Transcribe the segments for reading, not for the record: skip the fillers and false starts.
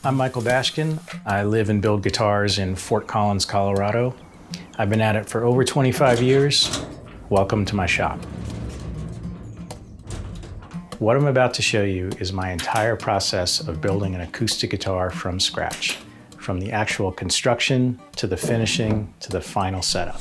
I'm Michael Bashkin. I live and build guitars in Fort Collins, Colorado. I've been at it for over 25 years. Welcome to my shop. What I'm about to show you is my entire process of building an acoustic guitar from scratch, from the actual construction to the finishing to the final setup.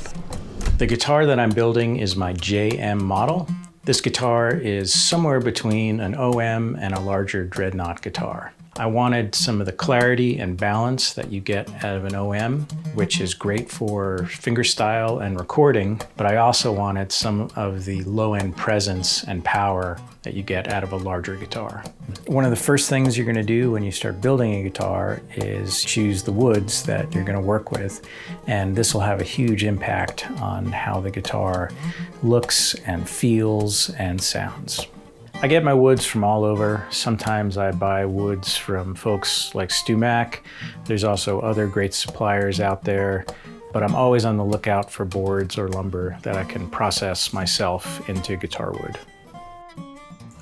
The guitar that I'm building is my JM model. This guitar is somewhere between an OM and a larger dreadnought guitar. I wanted some of the clarity and balance that you get out of an OM, which is great for fingerstyle and recording, but I also wanted some of the low-end presence and power that you get out of a larger guitar. One of the first things you're going to do when you start building a guitar is choose the woods that you're going to work with, and this will have a huge impact on how the guitar looks and feels and sounds. I get my woods from all over. Sometimes I buy woods from folks like StewMac. There's also other great suppliers out there, but I'm always on the lookout for boards or lumber that I can process myself into guitar wood.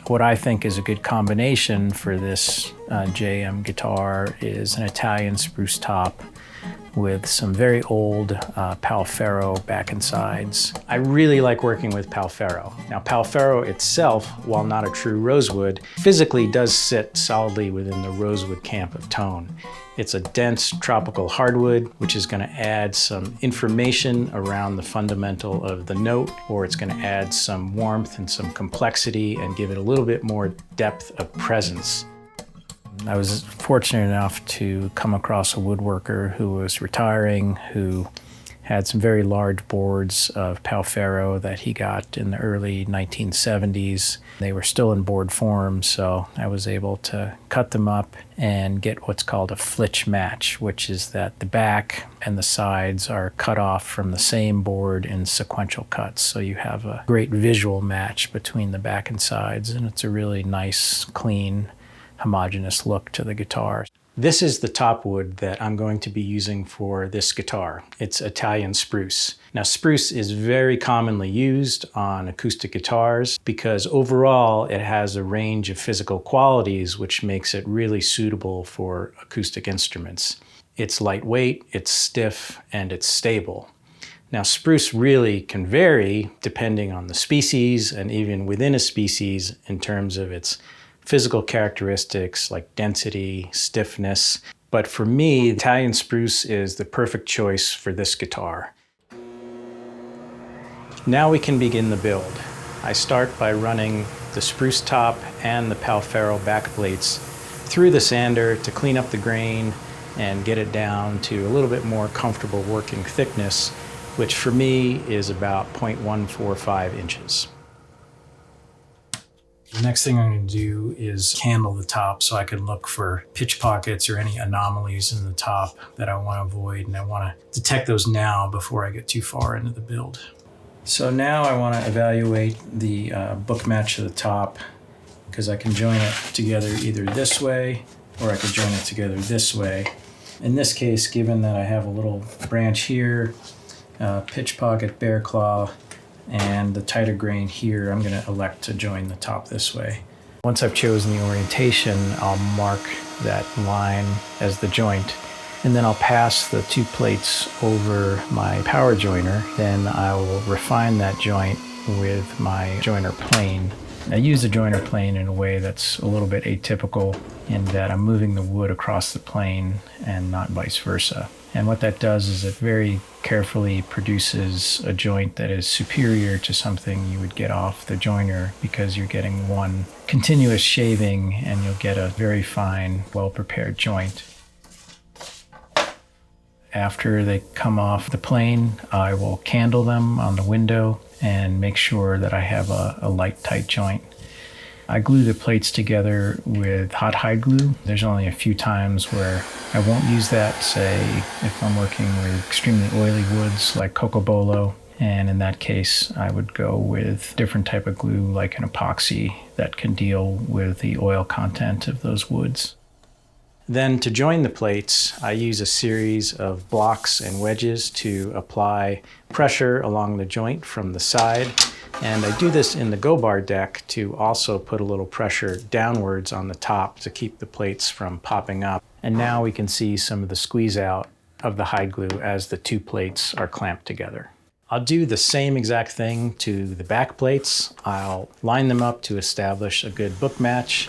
What I think is a good combination for this JM guitar is an Italian spruce top with some very old pal ferro back and sides. I really like working with pal ferro. Now, pal ferro itself, while not a true rosewood, physically does sit solidly within the rosewood camp of tone. It's a dense tropical hardwood, which is going to add some information around the fundamental of the note, or it's going to add some warmth and some complexity and give it a little bit more depth of presence. I was fortunate enough to come across a woodworker who was retiring, who had some very large boards of pal ferro that he got in the early 1970s. They were still in board form, so I was able to cut them up and get what's called a flitch match, which is that the back and the sides are cut off from the same board in sequential cuts. So you have a great visual match between the back and sides, and it's a really nice, clean, homogeneous look to the guitar. This is the top wood that I'm going to be using for this guitar. It's Italian spruce. Now, spruce is very commonly used on acoustic guitars because overall it has a range of physical qualities which makes it really suitable for acoustic instruments. It's lightweight, it's stiff, and it's stable. Now, spruce really can vary depending on the species and even within a species in terms of its physical characteristics like density, stiffness. But for me, Italian spruce is the perfect choice for this guitar. Now we can begin the build. I start by running the spruce top and the pal ferro back plates through the sander to clean up the grain and get it down to a little bit more comfortable working thickness, which for me is about 0.145 inches. The next thing I'm going to do is candle the top so I can look for pitch pockets or any anomalies in the top that I want to avoid, and I want to detect those now before I get too far into the build. So now I want to evaluate the book match of the top, because I can join it together either this way or I could join it together this way. In this case, given that I have a little branch here, pitch pocket, bear claw, and the tighter grain here, I'm going to elect to join the top this way. Once I've chosen the orientation, I'll mark that line as the joint, and then I'll pass the two plates over my power joiner. Then I will refine that joint with my joiner plane. I use the joiner plane in a way that's a little bit atypical in that I'm moving the wood across the plane and not vice versa. And what that does is it very carefully produces a joint that is superior to something you would get off the joiner, because you're getting one continuous shaving and you'll get a very fine, well-prepared joint. After they come off the plane, I will candle them on the window and make sure that I have a light, tight joint. I glue the plates together with hot hide glue. There's only a few times where I won't use that, say if I'm working with extremely oily woods like cocobolo, and in that case I would go with a different type of glue like an epoxy that can deal with the oil content of those woods. Then to join the plates, I use a series of blocks and wedges to apply pressure along the joint from the side. And I do this in the go bar deck to also put a little pressure downwards on the top to keep the plates from popping up. And now we can see some of the squeeze out of the hide glue as the two plates are clamped together. I'll do the same exact thing to the back plates. I'll line them up to establish a good book match.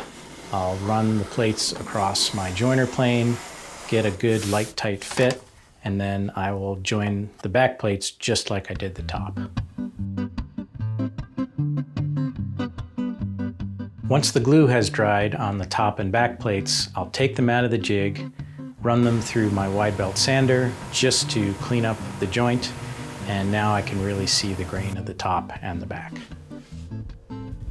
I'll run the plates across my joiner plane, get a good light tight fit, and then I will join the back plates just like I did the top. Once the glue has dried on the top and back plates, I'll take them out of the jig, run them through my wide belt sander just to clean up the joint, and now I can really see the grain of the top and the back.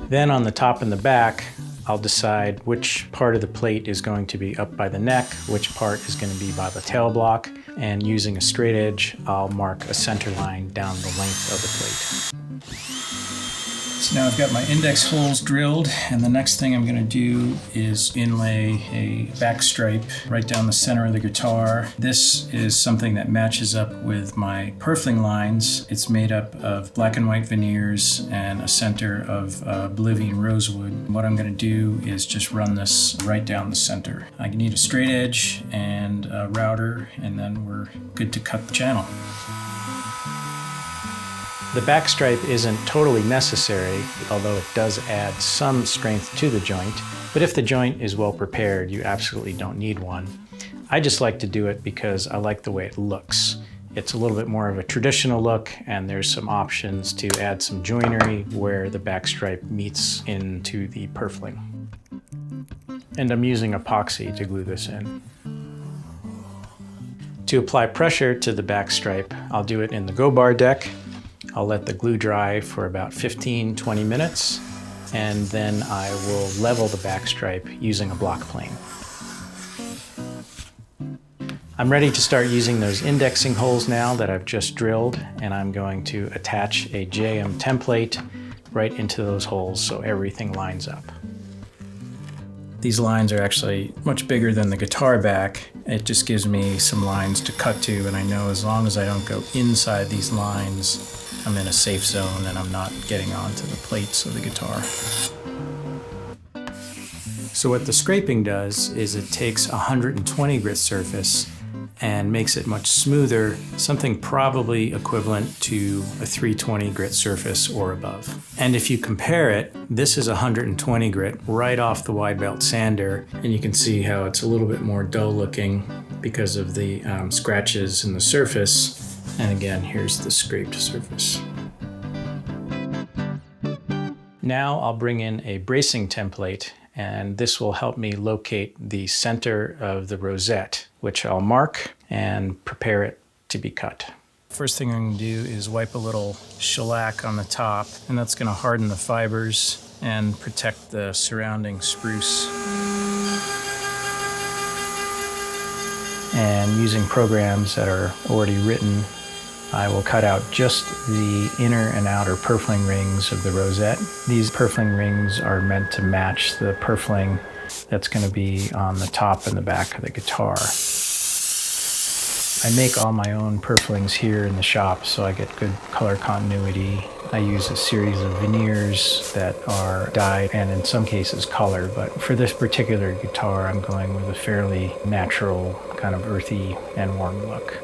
Then on the top and the back, I'll decide which part of the plate is going to be up by the neck, which part is going to be by the tail block, and using a straight edge, I'll mark a center line down the length of the plate. So now I've got my index holes drilled, and the next thing I'm going to do is inlay a back stripe right down the center of the guitar. This is something that matches up with my purfling lines. It's made up of black and white veneers and a center of Bolivian rosewood. What I'm going to do is just run this right down the center. I need a straight edge and a router, and then we're good to cut the channel. The back stripe isn't totally necessary, although it does add some strength to the joint, but if the joint is well prepared, you absolutely don't need one. I just like to do it because I like the way it looks. It's a little bit more of a traditional look, and there's some options to add some joinery where the back stripe meets into the purfling. And I'm using epoxy to glue this in. To apply pressure to the back stripe, I'll do it in the go bar deck. I'll let the glue dry for about 15-20 minutes, and then I will level the back stripe using a block plane. I'm ready to start using those indexing holes now that I've just drilled, and I'm going to attach a JM template right into those holes so everything lines up. These lines are actually much bigger than the guitar back. It just gives me some lines to cut to, and I know as long as I don't go inside these lines, I'm in a safe zone and I'm not getting onto the plates of the guitar. So what the scraping does is it takes a 120 grit surface and makes it much smoother, something probably equivalent to a 320 grit surface or above. And if you compare it, this is 120 grit right off the wide belt sander, and you can see how it's a little bit more dull looking because of the scratches in the surface. And again, here's the scraped surface. Now I'll bring in a bracing template, and this will help me locate the center of the rosette, which I'll mark and prepare it to be cut. First thing I'm going to do is wipe a little shellac on the top, and that's going to harden the fibers and protect the surrounding spruce. And using programs that are already written, I will cut out just the inner and outer purfling rings of the rosette. These purfling rings are meant to match the purfling that's going to be on the top and the back of the guitar. I make all my own purflings here in the shop, so I get good color continuity. I use a series of veneers that are dyed and in some cases color, but for this particular guitar, I'm going with a fairly natural, kind of earthy and warm look.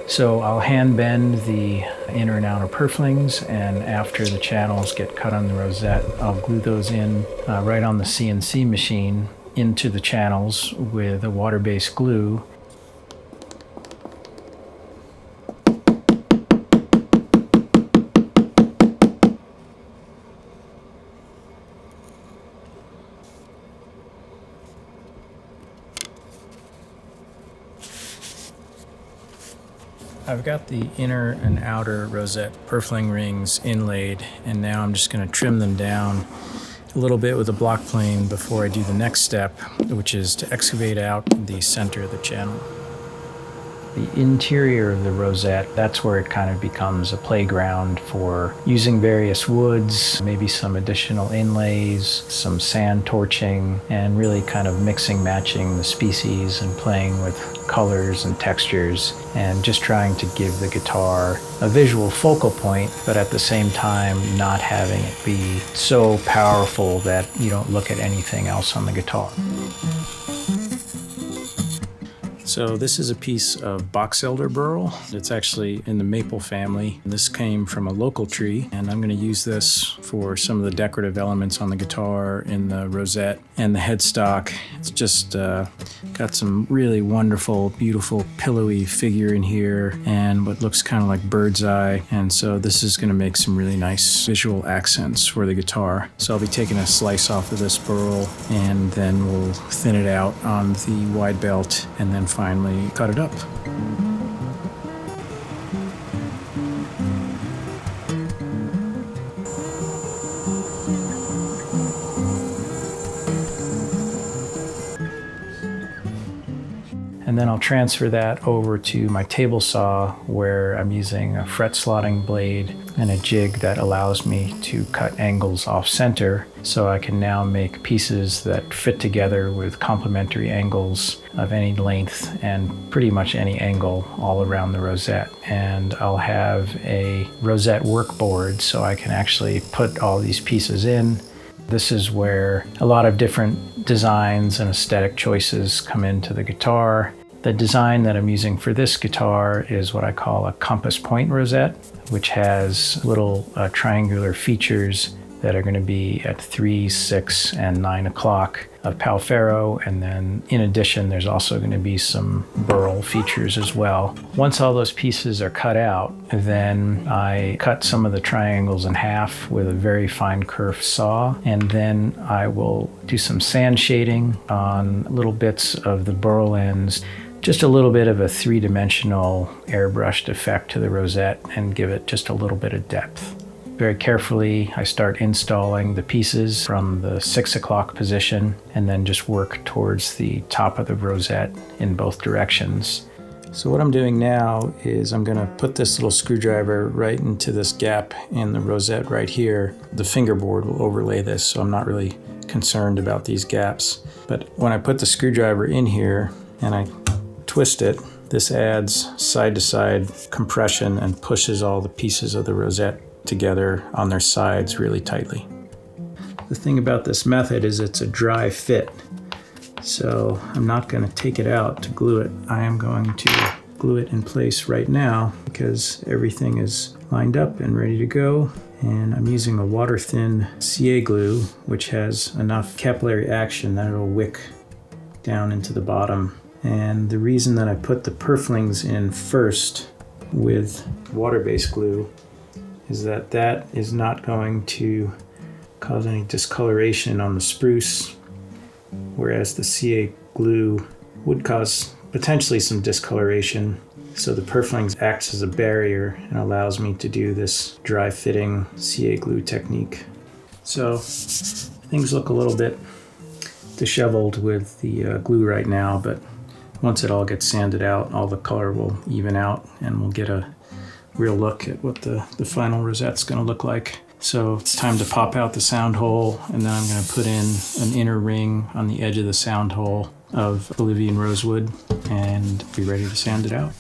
So I'll hand bend the inner and outer purflings, and after the channels get cut on the rosette, I'll glue those in right on the CNC machine into the channels with a water-based glue. I've got the inner and outer rosette purfling rings inlaid, and now I'm just going to trim them down a little bit with a block plane before I do the next step, which is to excavate out the center of the channel. The interior of the rosette, that's where it kind of becomes a playground for using various woods, maybe some additional inlays, some sand torching, and really kind of mixing, matching the species and playing with colors and textures, and just trying to give the guitar a visual focal point, but at the same time not having it be so powerful that you don't look at anything else on the guitar. So this is a piece of box elder burl. It's actually in the maple family. This came from a local tree, and I'm going to use this for some of the decorative elements on the guitar in the rosette and the headstock. It's just got some really wonderful, beautiful, pillowy figure in here and what looks kind of like bird's eye. And so this is going to make some really nice visual accents for the guitar. So I'll be taking a slice off of this burl, and then we'll thin it out on the wide belt, and then finally cut it up. And then I'll transfer that over to my table saw, where I'm using a fret slotting blade and a jig that allows me to cut angles off center, so I can now make pieces that fit together with complementary angles of any length and pretty much any angle all around the rosette. And I'll have a rosette workboard so I can actually put all these pieces in. This is where a lot of different designs and aesthetic choices come into the guitar. The design that I'm using for this guitar is what I call a compass point rosette, which has little triangular features that are going to be at 3, 6, and 9 o'clock of pal ferro, and then in addition there's also going to be some burl features as well. Once all those pieces are cut out, then I cut some of the triangles in half with a very fine kerf saw, and then I will do some sand shading on little bits of the burl ends, just a little bit of a three-dimensional airbrushed effect to the rosette, and give it just a little bit of depth. Very carefully, I start installing the pieces from the 6 o'clock position, and then just work towards the top of the rosette in both directions. So what I'm doing now is I'm going to put this little screwdriver right into this gap in the rosette right here. The fingerboard will overlay this, so I'm not really concerned about these gaps. But when I put the screwdriver in here and I twist it, this adds side-to-side compression and pushes all the pieces of the rosette together on their sides really tightly. The thing about this method is it's a dry fit, so I'm not going to take it out to glue it. I am going to glue it in place right now because everything is lined up and ready to go. And I'm using a water-thin CA glue, which has enough capillary action that it'll wick down into the bottom. And the reason that I put the purflings in first with water-based glue is that that is not going to cause any discoloration on the spruce, whereas the CA glue would cause potentially some discoloration. So the purflings acts as a barrier and allows me to do this dry fitting CA glue technique. So things look a little bit disheveled with the glue right now, but once it all gets sanded out, all the color will even out and we'll get a real look at what the final rosette's going to look like. So it's time to pop out the sound hole, and then I'm going to put in an inner ring on the edge of the sound hole of Bolivian rosewood and be ready to sand it out.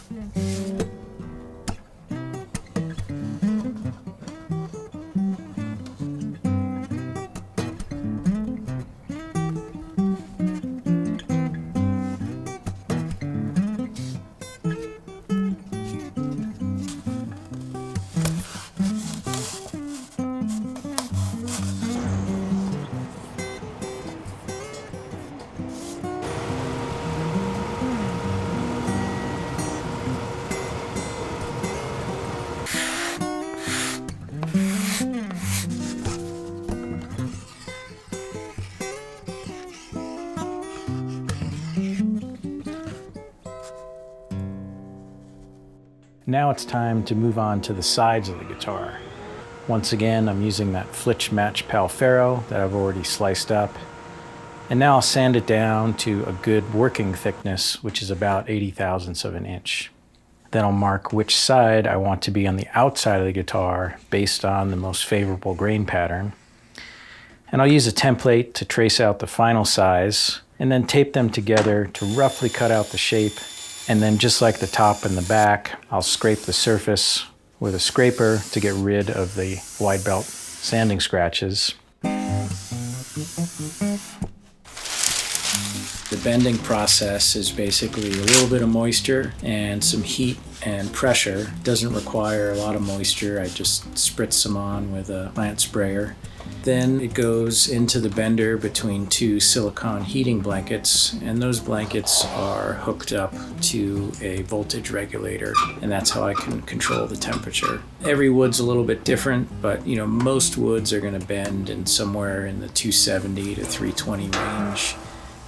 Now it's time to move on to the sides of the guitar. Once again, I'm using that flitch match pal ferro that I've already sliced up. And now I'll sand it down to a good working thickness, which is about 80 thousandths of an inch. Then I'll mark which side I want to be on the outside of the guitar based on the most favorable grain pattern. And I'll use a template to trace out the final size and then tape them together to roughly cut out the shape. And then just like the top and the back, I'll scrape the surface with a scraper to get rid of the wide belt sanding scratches. The bending process is basically a little bit of moisture and some heat and pressure. It doesn't require a lot of moisture. I just spritz some on with a plant sprayer. Then it goes into the bender between two silicone heating blankets, and those blankets are hooked up to a voltage regulator, and that's how I can control the temperature. Every wood's a little bit different, but most woods are going to bend in somewhere in the 270 to 320 range.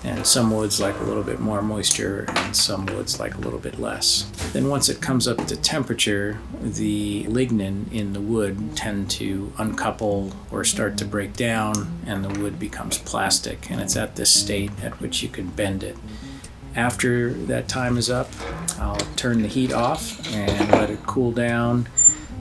And some woods like a little bit more moisture and some woods like a little bit less. Then once it comes up to temperature, the lignin in the wood tend to uncouple or start to break down, and the wood becomes plastic, and it's at this state at which you can bend it. After that time is up, I'll turn the heat off and let it cool down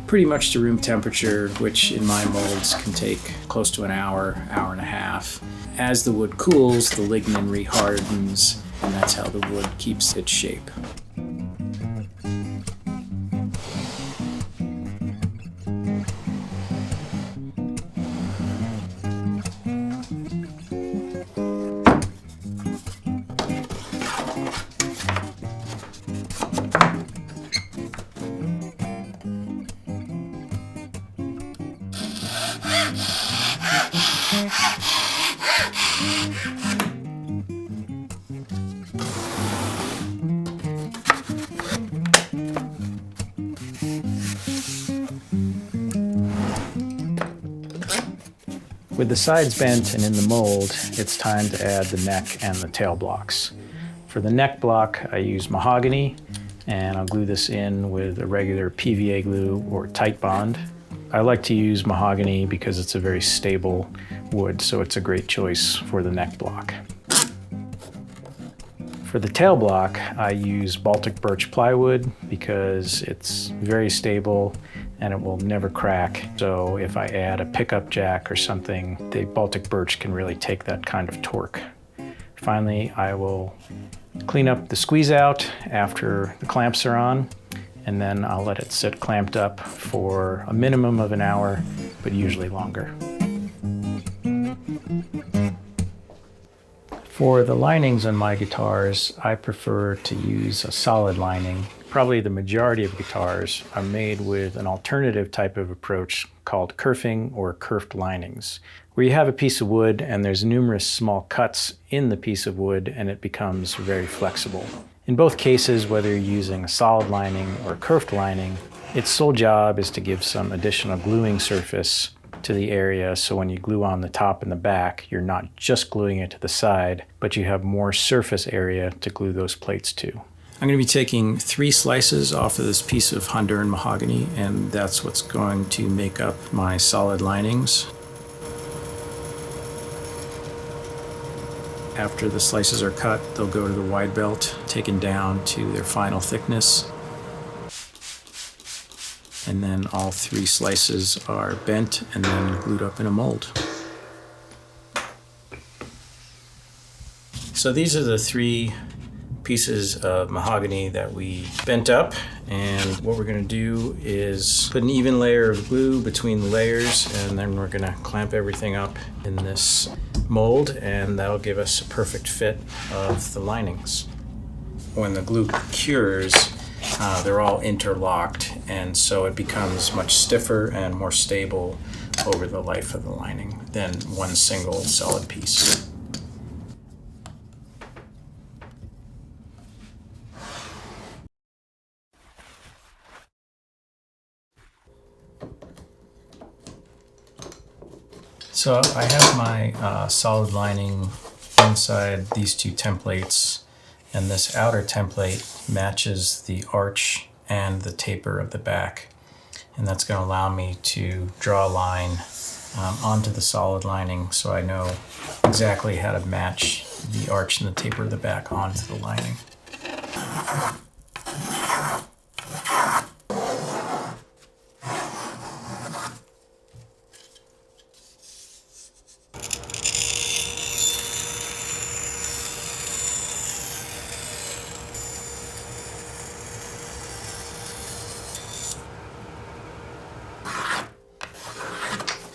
pretty much to room temperature, which in my molds can take close to an hour, hour and a half. As the wood cools, the lignin rehardens, and that's how the wood keeps its shape. With the sides bent and in the mold, it's time to add the neck and the tail blocks. For the neck block, I use mahogany, and I'll glue this in with a regular PVA glue or tight bond. I like to use mahogany because it's a very stable wood, so it's a great choice for the neck block. For the tail block, I use Baltic birch plywood because it's very stable and it will never crack. So if I add a pickup jack or something, the Baltic birch can really take that kind of torque. Finally, I will clean up the squeeze out after the clamps are on, and then I'll let it sit clamped up for a minimum of an hour, but usually longer. For the linings on my guitars, I prefer to use a solid lining. Probably the majority of guitars are made with an alternative type of approach called kerfing or kerfed linings, where you have a piece of wood and there's numerous small cuts in the piece of wood and it becomes very flexible. In both cases, whether you're using a solid lining or kerfed lining, its sole job is to give some additional gluing surface to the area, so when you glue on the top and the back, you're not just gluing it to the side, but you have more surface area to glue those plates to. I'm going to be taking 3 slices off of this piece of Honduran mahogany, and that's what's going to make up my solid linings. After the slices are cut, they'll go to the wide belt, taken down to their final thickness. And then all 3 slices are bent and then glued up in a mold. So these are the 3 pieces of mahogany that we bent up, and what we're going to do is put an even layer of glue between the layers, and then we're going to clamp everything up in this mold, and that'll give us a perfect fit of the linings. When the glue cures, they're all interlocked, and so it becomes much stiffer and more stable over the life of the lining than one single solid piece. So I have my solid lining inside these 2 templates, and this outer template matches the arch and the taper of the back, and that's going to allow me to draw a line onto the solid lining so I know exactly how to match the arch and the taper of the back onto the lining.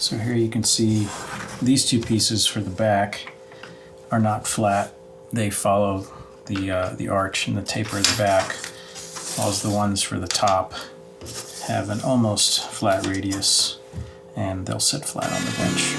So here you can see these two pieces for the back are not flat. They follow the arch and the taper of the back, while the ones for the top have an almost flat radius, and they'll sit flat on the bench.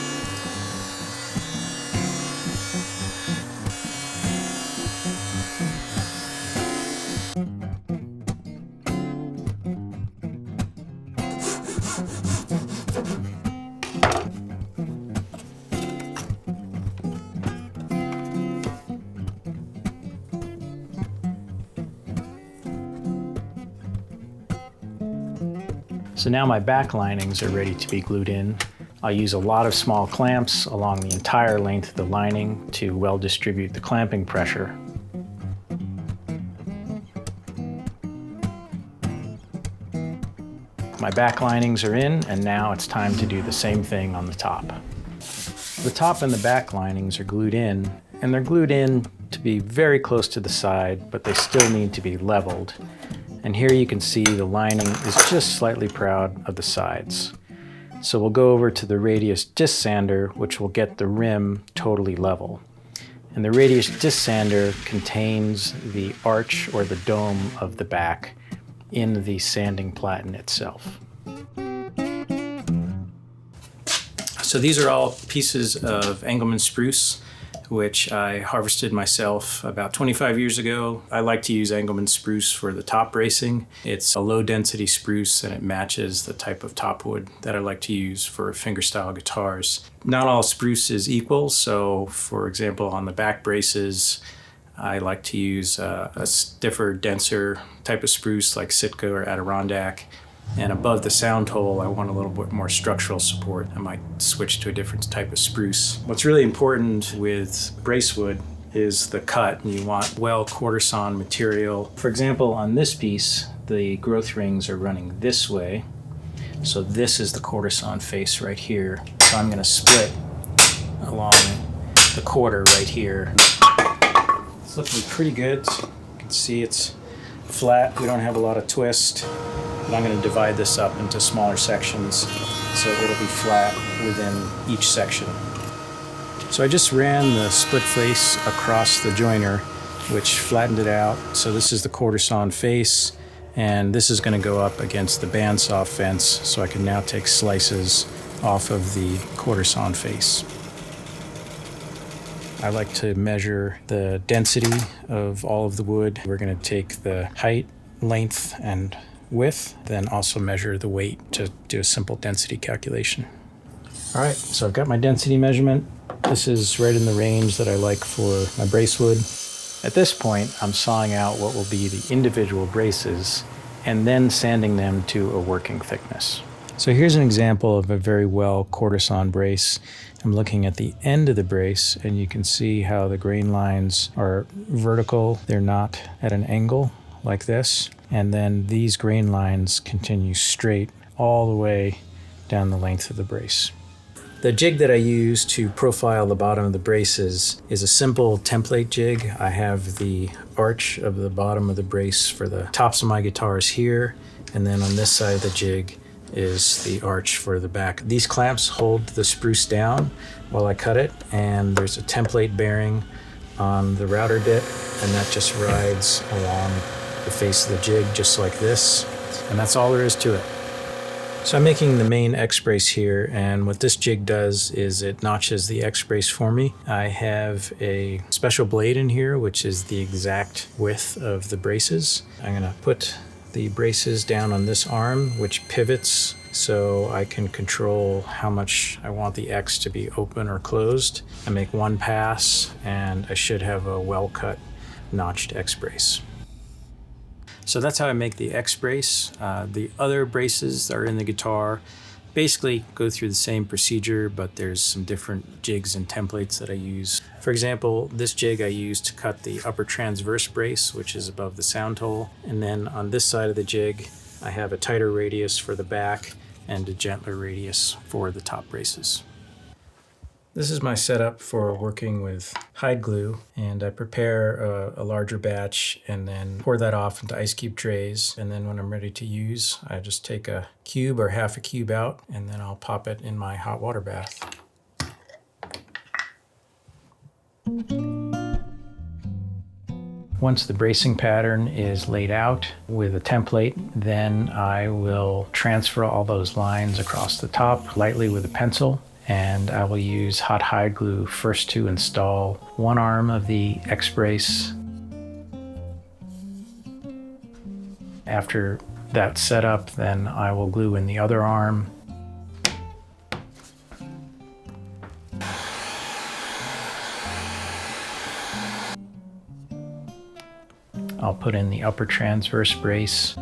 So now my back linings are ready to be glued in. I'll use a lot of small clamps along the entire length of the lining to well distribute the clamping pressure. My back linings are in, and now it's time to do the same thing on the top. The top and the back linings are glued in, and they're glued in to be very close to the side, but they still need to be leveled. And here you can see the lining is just slightly proud of the sides. So we'll go over to the radius disc sander, which will get the rim totally level. And the radius disc sander contains the arch or the dome of the back in the sanding platen itself. So these are all pieces of Engelmann spruce, which I harvested myself about 25 years ago. I like to use Engelmann spruce for the top bracing. It's a low density spruce and it matches the type of top wood that I like to use for fingerstyle guitars. Not all spruce is equal, so for example on the back braces I like to use a stiffer, denser type of spruce like Sitka or Adirondack. And above the sound hole, I want a little bit more structural support. I might switch to a different type of spruce. What's really important with brace wood is the cut. You want well quarter-sawn material. For example, on this piece, the growth rings are running this way. So this is the quarter-sawn face right here. So I'm gonna split along the quarter right here. It's looking pretty good. You can see it's flat. We don't have a lot of twist. But I'm going to divide this up into smaller sections so it'll be flat within each section. So I just ran the split face across the joiner, which flattened it out. So this is the quarter-sawn face, and this is going to go up against the bandsaw fence, so I can now take slices off of the quarter-sawn face. I like to measure the density of all of the wood. We're going to take the height, length, and width, then also measure the weight to do a simple density calculation. All right, so I've got my density measurement. This is right in the range that I like for my brace wood. At this point, I'm sawing out what will be the individual braces and then sanding them to a working thickness. So here's an example of a very well quarter-sawn brace. I'm looking at the end of the brace, and you can see how the grain lines are vertical. They're not at an angle like this. And then these grain lines continue straight all the way down the length of the brace. The jig that I use to profile the bottom of the braces is a simple template jig. I have the arch of the bottom of the brace for the tops of my guitars here, and then on this side of the jig is the arch for the back. These clamps hold the spruce down while I cut it, and there's a template bearing on the router bit, and that just rides along the face of the jig just like this, and that's all there is to it. So I'm making the main X brace here, and what this jig does is it notches the X brace for me. I have a special blade in here which is the exact width of the braces. I'm going to put the braces down on this arm, which pivots so I can control how much I want the X to be open or closed. I make one pass and I should have a well-cut notched X brace. So that's how I make the X brace. The other braces that are in the guitar basically go through the same procedure, but there's some different jigs and templates that I use. For example, this jig I use to cut the upper transverse brace, which is above the sound hole. And then on this side of the jig, I have a tighter radius for the back and a gentler radius for the top braces. This is my setup for working with hide glue, and I prepare a larger batch and then pour that off into ice cube trays, and then when I'm ready to use, I just take a cube or half a cube out and then I'll pop it in my hot water bath. Once the bracing pattern is laid out with a template, then I will transfer all those lines across the top lightly with a pencil, and I will use hot hide glue first to install one arm of the X-brace. After that's set up, then I will glue in the other arm. I'll put in the upper transverse brace.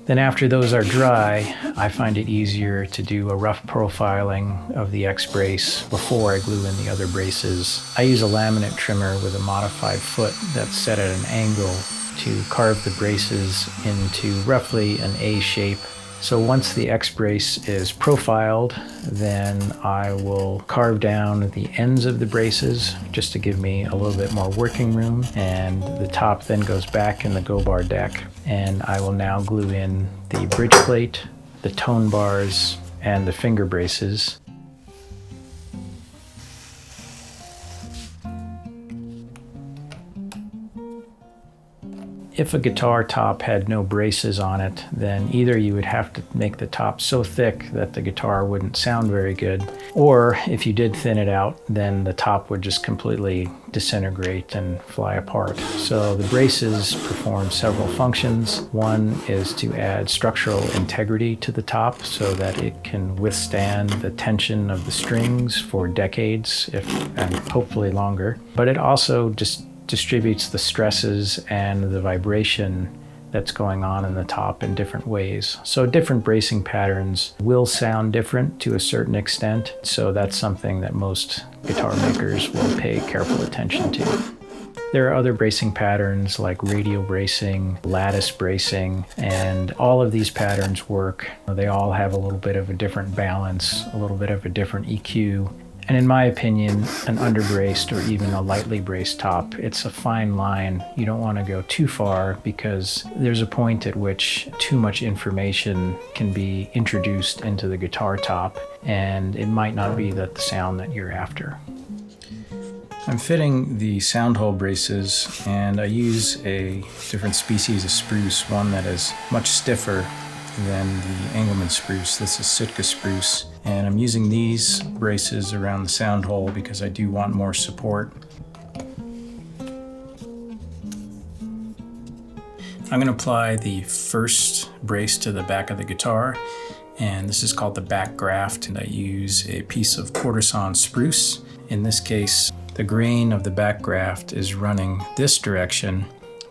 Then after those are dry, I find it easier to do a rough profiling of the X-brace before I glue in the other braces. I use a laminate trimmer with a modified foot that's set at an angle to carve the braces into roughly an A shape. So once the X-brace is profiled, then I will carve down the ends of the braces just to give me a little bit more working room, and the top then goes back in the go bar deck. And I will now glue in the bridge plate, the tone bars, and the finger braces. If a guitar top had no braces on it, then either you would have to make the top so thick that the guitar wouldn't sound very good, or if you did thin it out, then the top would just completely disintegrate and fly apart. So the braces perform several functions. One is to add structural integrity to the top so that it can withstand the tension of the strings for decades, and hopefully longer. But it also just distributes the stresses and the vibration that's going on in the top in different ways. So different bracing patterns will sound different to a certain extent, so that's something that most guitar makers will pay careful attention to. There are other bracing patterns like radial bracing, lattice bracing, and all of these patterns work. They all have a little bit of a different balance, a little bit of a different EQ. And in my opinion, an underbraced or even a lightly braced top, it's a fine line. You don't want to go too far because there's a point at which too much information can be introduced into the guitar top, and it might not be the sound that you're after. I'm fitting the sound hole braces, and I use a different species of spruce, one that is much stiffer than the Engelmann spruce. This is Sitka spruce, and I'm using these braces around the sound hole because I do want more support. I'm going to apply the first brace to the back of the guitar, and this is called the back graft, and I use a piece of quarter-sawn spruce. In this case, the grain of the back graft is running this direction,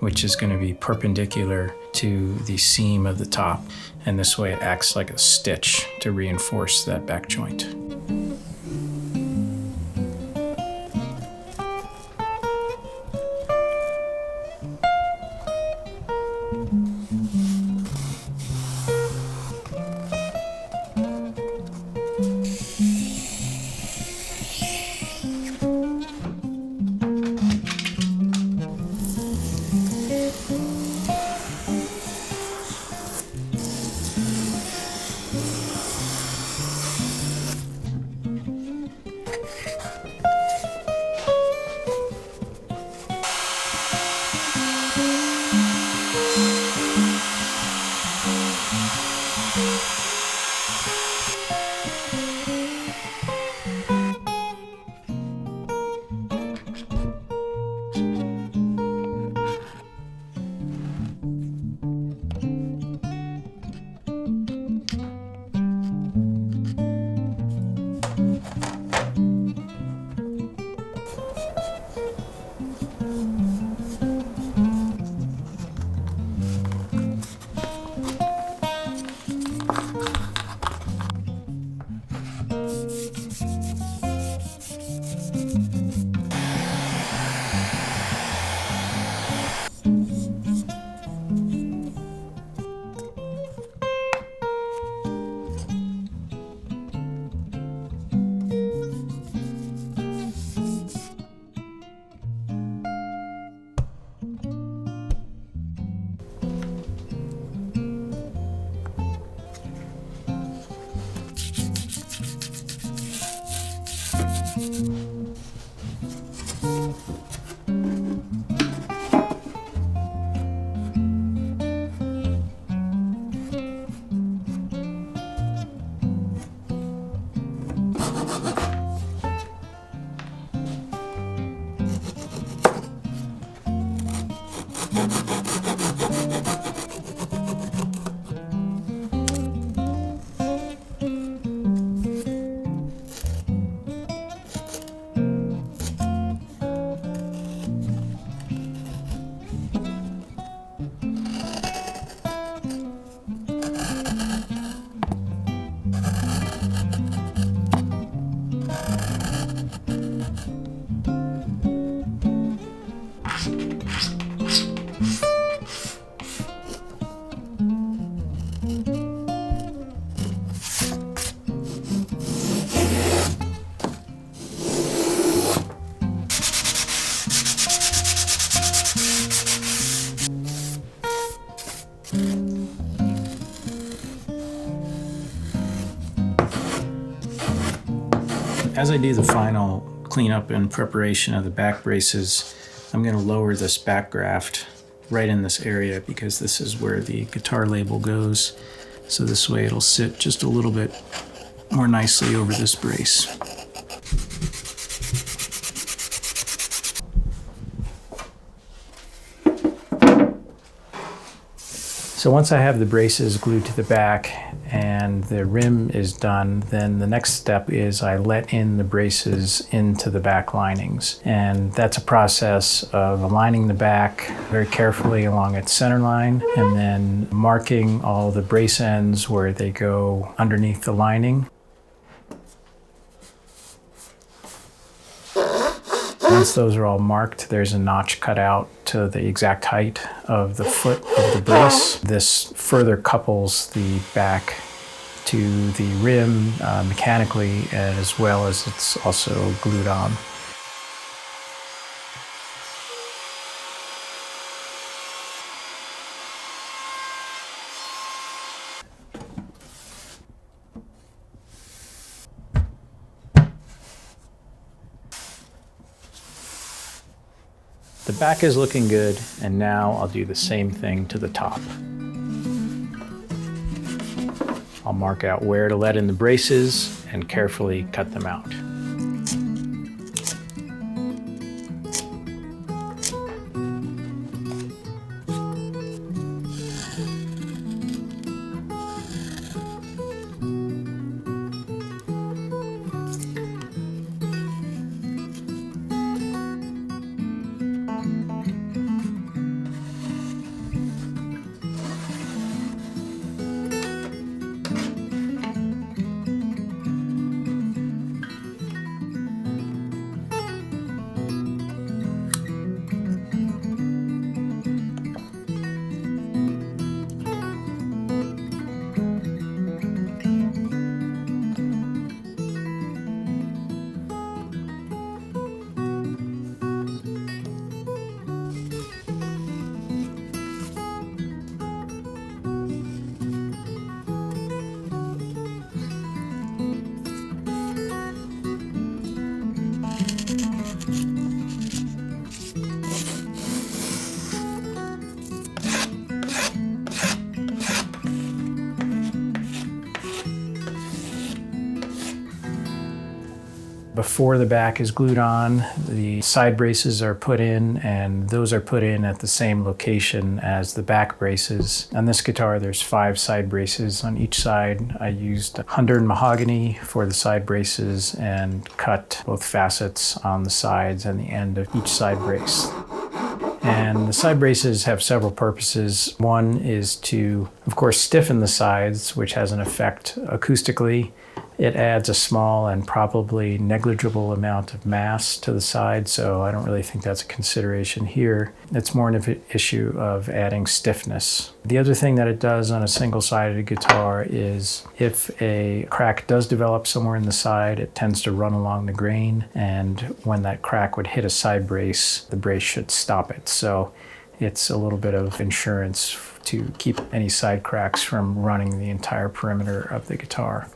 which is going to be perpendicular to the seam of the top, and this way it acts like a stitch to reinforce that back joint. As I do the final cleanup and preparation of the back braces, I'm going to lower this back graft right in this area because this is where the guitar label goes. So this way it'll sit just a little bit more nicely over this brace. So once I have the braces glued to the back and the rim is done, then the next step is I let in the braces into the back linings. And that's a process of aligning the back very carefully along its center line and then marking all the brace ends where they go underneath the lining. Once those are all marked, there's a notch cut out to the exact height of the foot of the brace. This further couples the back to the rim mechanically, as well as it's also glued on. The back is looking good, and now I'll do the same thing to the top. I'll mark out where to let in the braces and carefully cut them out. Before the back is glued on, the side braces are put in, and those are put in at the same location as the back braces. On this guitar, there's 5 side braces on each side. I used Hunter mahogany for the side braces and cut both facets on the sides and the end of each side brace. And the side braces have several purposes. One is to, of course, stiffen the sides, which has an effect acoustically. It adds a small and probably negligible amount of mass to the side, so I don't really think that's a consideration here. It's more an issue of adding stiffness. The other thing that it does on a single-sided guitar is if a crack does develop somewhere in the side, it tends to run along the grain, and when that crack would hit a side brace, the brace should stop it. So it's a little bit of insurance to keep any side cracks from running the entire perimeter of the guitar.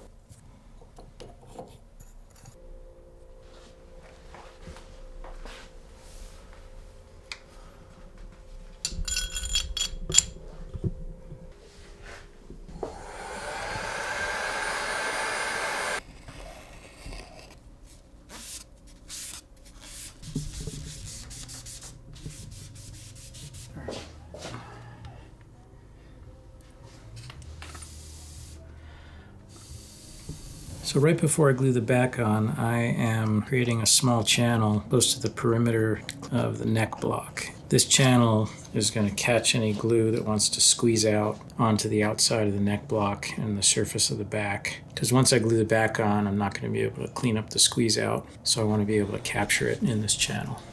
So right before I glue the back on, I am creating a small channel close to the perimeter of the neck block. This channel is going to catch any glue that wants to squeeze out onto the outside of the neck block and the surface of the back. Because once I glue the back on, I'm not going to be able to clean up the squeeze out, so I want to be able to capture it in this channel.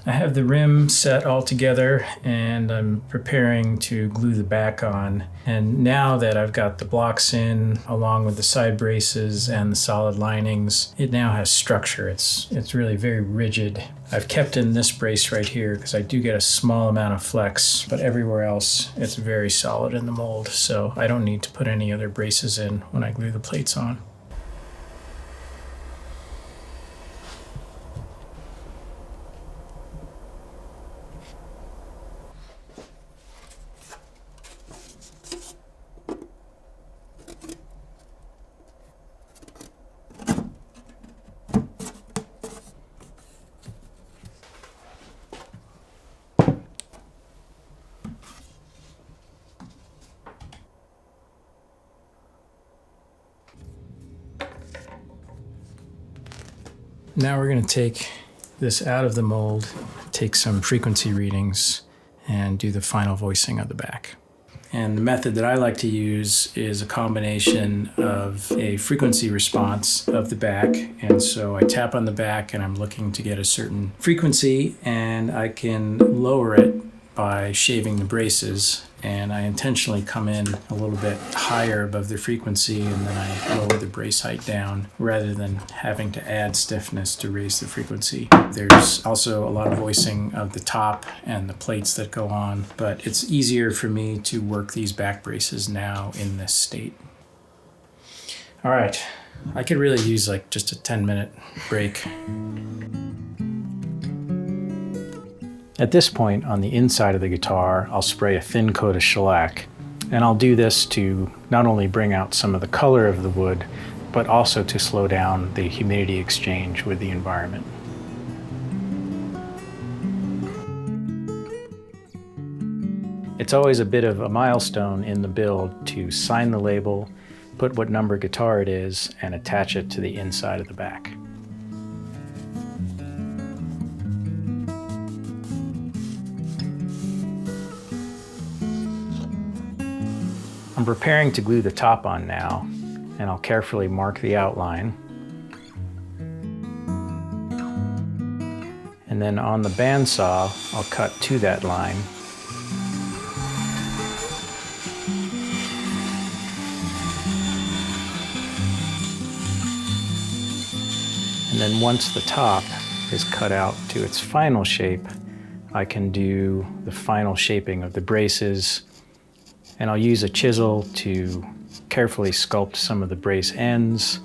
I have the rim set all together and I'm preparing to glue the back on. And now that I've got the blocks in along with the side braces and the solid linings, it now has structure. It's really very rigid. I've kept in this brace right here because I do get a small amount of flex, but everywhere else it's very solid in the mold, so I don't need to put any other braces in when I glue the plates on. Now we're going to take this out of the mold, take some frequency readings, and do the final voicing of the back. And the method that I like to use is a combination of a frequency response of the back. And so I tap on the back and I'm looking to get a certain frequency, and I can lower it by shaving the braces. And I intentionally come in a little bit higher above the frequency, and then I lower the brace height down rather than having to add stiffness to raise the frequency. There's also a lot of voicing of the top and the plates that go on, but it's easier for me to work these back braces now in this state. All right, I could really use like just a 10-minute break. At this point, on the inside of the guitar, I'll spray a thin coat of shellac, and I'll do this to not only bring out some of the color of the wood, but also to slow down the humidity exchange with the environment. It's always a bit of a milestone in the build to sign the label, put what number guitar it is, and attach it to the inside of the back. I'm preparing to glue the top on now, and I'll carefully mark the outline. And then on the bandsaw, I'll cut to that line. And then once the top is cut out to its final shape, I can do the final shaping of the braces. And I'll use a chisel to carefully sculpt some of the brace ends,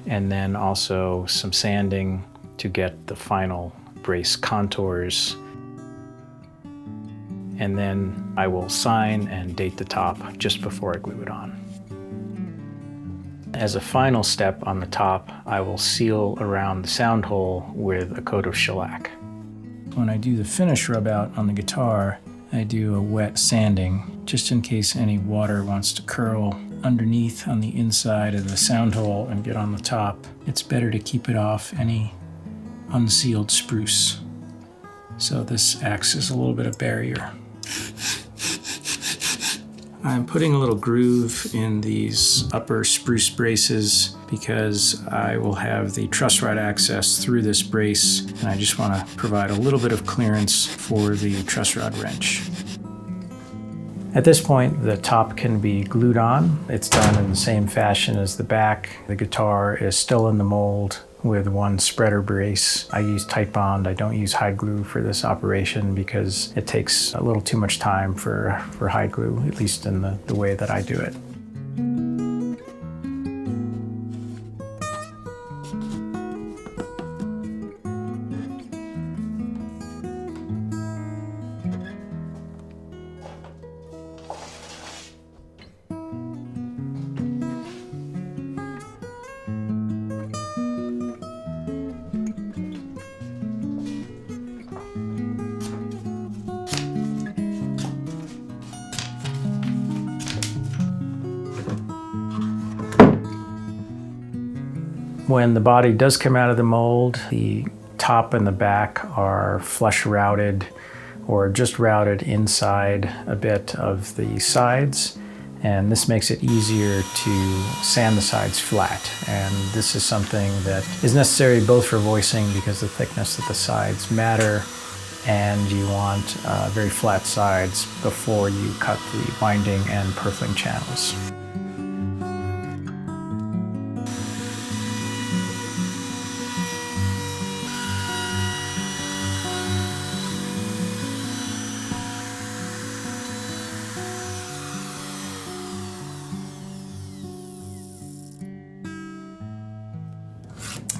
and then also some sanding to get the final brace contours. And then I will sign and date the top just before I glue it on. As a final step on the top, I will seal around the sound hole with a coat of shellac. When I do the finish rub out on the guitar, I do a wet sanding, just in case any water wants to curl underneath on the inside of the sound hole and get on the top. It's better to keep it off any unsealed spruce. So this acts as a little bit of barrier. I'm putting a little groove in these upper spruce braces because I will have the truss rod access through this brace, and I just want to provide a little bit of clearance for the truss rod wrench. At this point, the top can be glued on. It's done in the same fashion as the back. The guitar is still in the mold with one spreader brace. I use tight bond. I don't use hide glue for this operation because it takes a little too much time for hide glue, at least in the way that I do it. When the body does come out of the mold, the top and the back are flush routed or just routed inside a bit of the sides, and this makes it easier to sand the sides flat. And this is something that is necessary both for voicing because the thickness of the sides matter, and you want very flat sides before you cut the binding and purfling channels.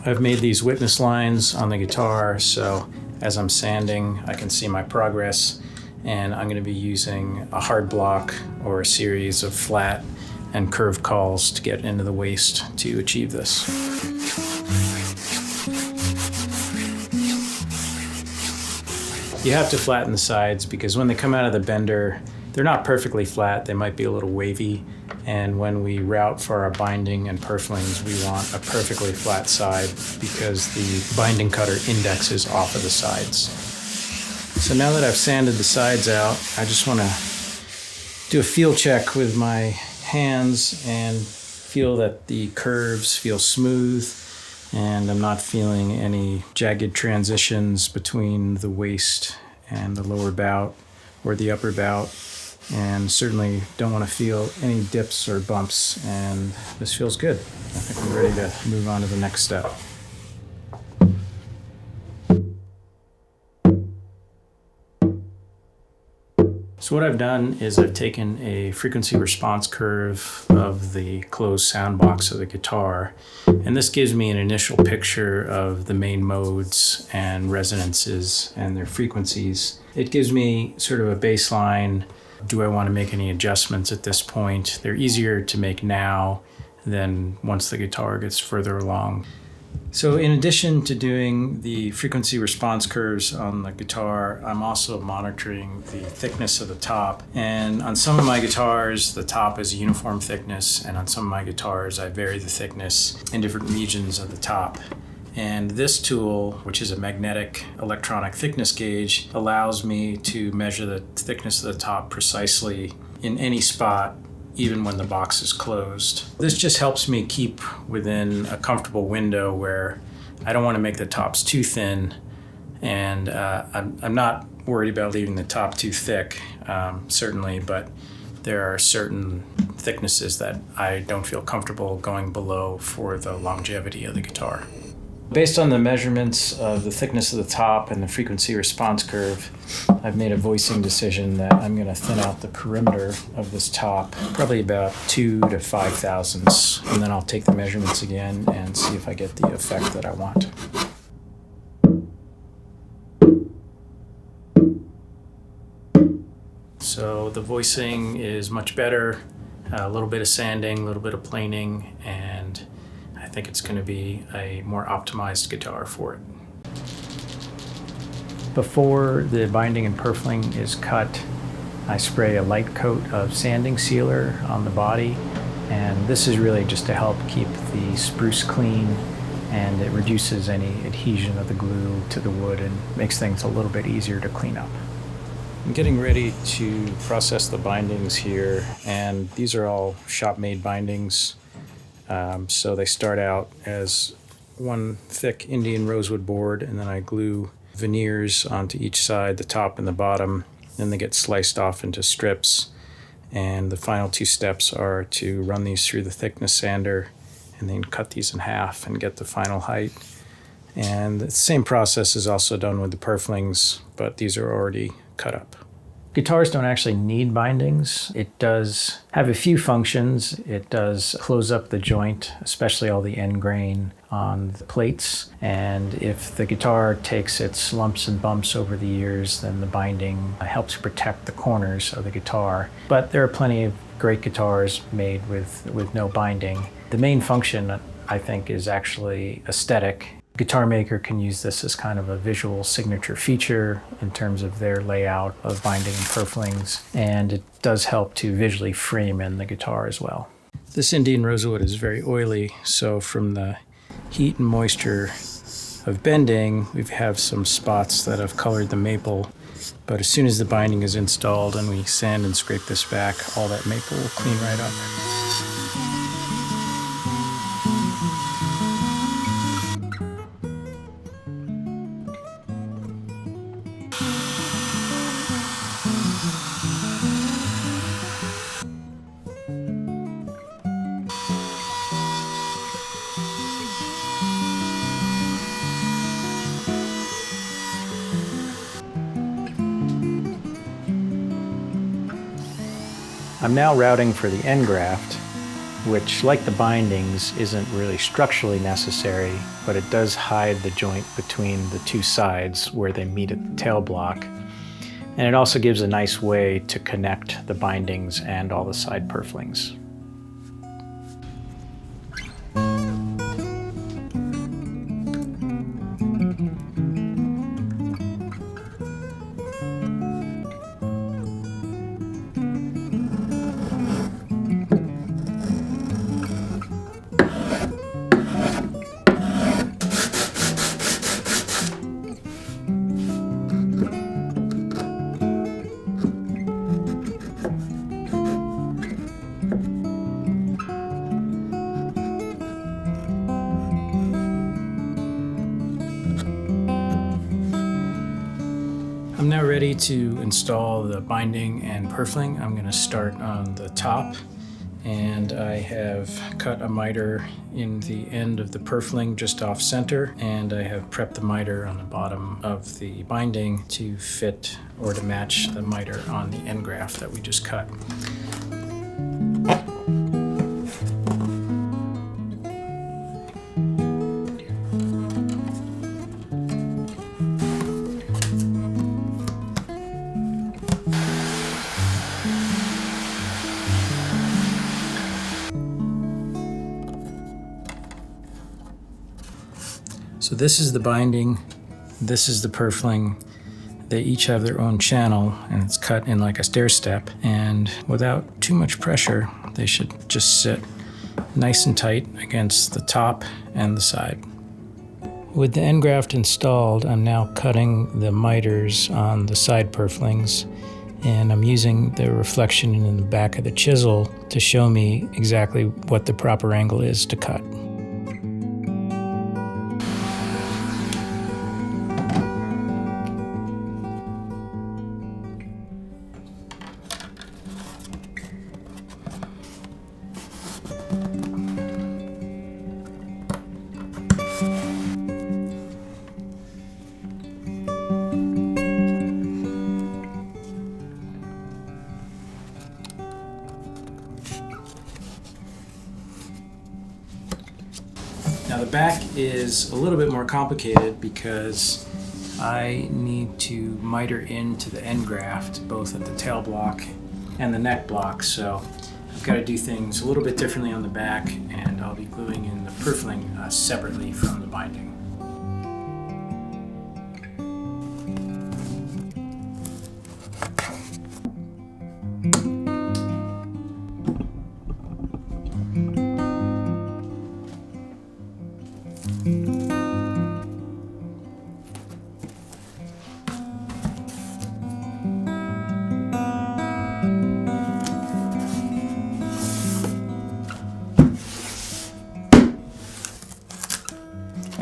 I've made these witness lines on the guitar, so as I'm sanding, I can see my progress, and I'm going to be using a hard block or a series of flat and curved cauls to get into the waist to achieve this. You have to flatten the sides because when they come out of the bender, they're not perfectly flat, they might be a little wavy, and when we route for our binding and purflings, we want a perfectly flat side because the binding cutter indexes off of the sides. So now that I've sanded the sides out, I just want to do a feel check with my hands and feel that the curves feel smooth, and I'm not feeling any jagged transitions between the waist and the lower bout or the upper bout. And certainly don't want to feel any dips or bumps, and this feels good. I think I'm ready to move on to the next step. So what I've done is I've taken a frequency response curve of the closed sound box of the guitar, and this gives me an initial picture of the main modes and resonances and their frequencies. It gives me sort of a baseline. Do I want to make any adjustments at this point? They're easier to make now than once the guitar gets further along. So in addition to doing the frequency response curves on the guitar, I'm also monitoring the thickness of the top. And on some of my guitars, the top is a uniform thickness, and on some of my guitars, I vary the thickness in different regions of the top. And this tool, which is a magnetic electronic thickness gauge, allows me to measure the thickness of the top precisely in any spot, even when the box is closed. This just helps me keep within a comfortable window where I don't want to make the tops too thin, and I'm not worried about leaving the top too thick, certainly, but there are certain thicknesses that I don't feel comfortable going below for the longevity of the guitar. Based on the measurements of the thickness of the top and the frequency response curve, I've made a voicing decision that I'm going to thin out the perimeter of this top, probably about 2 to 5 thousandths, and then I'll take the measurements again and see if I get the effect that I want. So the voicing is much better, a little bit of sanding, a little bit of planing, and I think it's going to be a more optimized guitar for it. Before the binding and purfling is cut, I spray a light coat of sanding sealer on the body, and this is really just to help keep the spruce clean, and it reduces any adhesion of the glue to the wood and makes things a little bit easier to clean up. I'm getting ready to process the bindings here, and these are all shop-made bindings. So they start out as one thick Indian rosewood board, and then I glue veneers onto each side, the top and the bottom. Then they get sliced off into strips, and the final 2 steps are to run these through the thickness sander and then cut these in half and get the final height. And the same process is also done with the purflings, but these are already cut up. Guitars don't actually need bindings. It does have a few functions. It does close up the joint, especially all the end grain on the plates. And if the guitar takes its lumps and bumps over the years, then the binding helps protect the corners of the guitar. But there are plenty of great guitars made with no binding. The main function, I think, is actually aesthetic. Guitar maker can use this as kind of a visual signature feature in terms of their layout of binding and purflings, and it does help to visually frame in the guitar as well. This Indian rosewood is very oily, so from the heat and moisture of bending, we have some spots that have colored the maple, but as soon as the binding is installed and we sand and scrape this back, all that maple will clean right up. I'm now routing for the end graft, which, like the bindings, isn't really structurally necessary, but it does hide the joint between the two sides where they meet at the tail block. And it also gives a nice way to connect the bindings and all the side purflings. I'm now ready to install the binding and purfling. I'm going to start on the top, and I have cut a miter in the end of the purfling just off center, and I have prepped the miter on the bottom of the binding to fit or to match the miter on the end graft that we just cut. So this is the binding, this is the purfling. They each have their own channel, and it's cut in like a stair step, and without too much pressure, they should just sit nice and tight against the top and the side. With the end graft installed, I'm now cutting the miters on the side purflings, and I'm using the reflection in the back of the chisel to show me exactly what the proper angle is to cut. Now the back is a little bit more complicated because I need to miter into the end graft both at the tail block and the neck block, so I've got to do things a little bit differently on the back, and I'll be gluing in the purfling separately from the binding.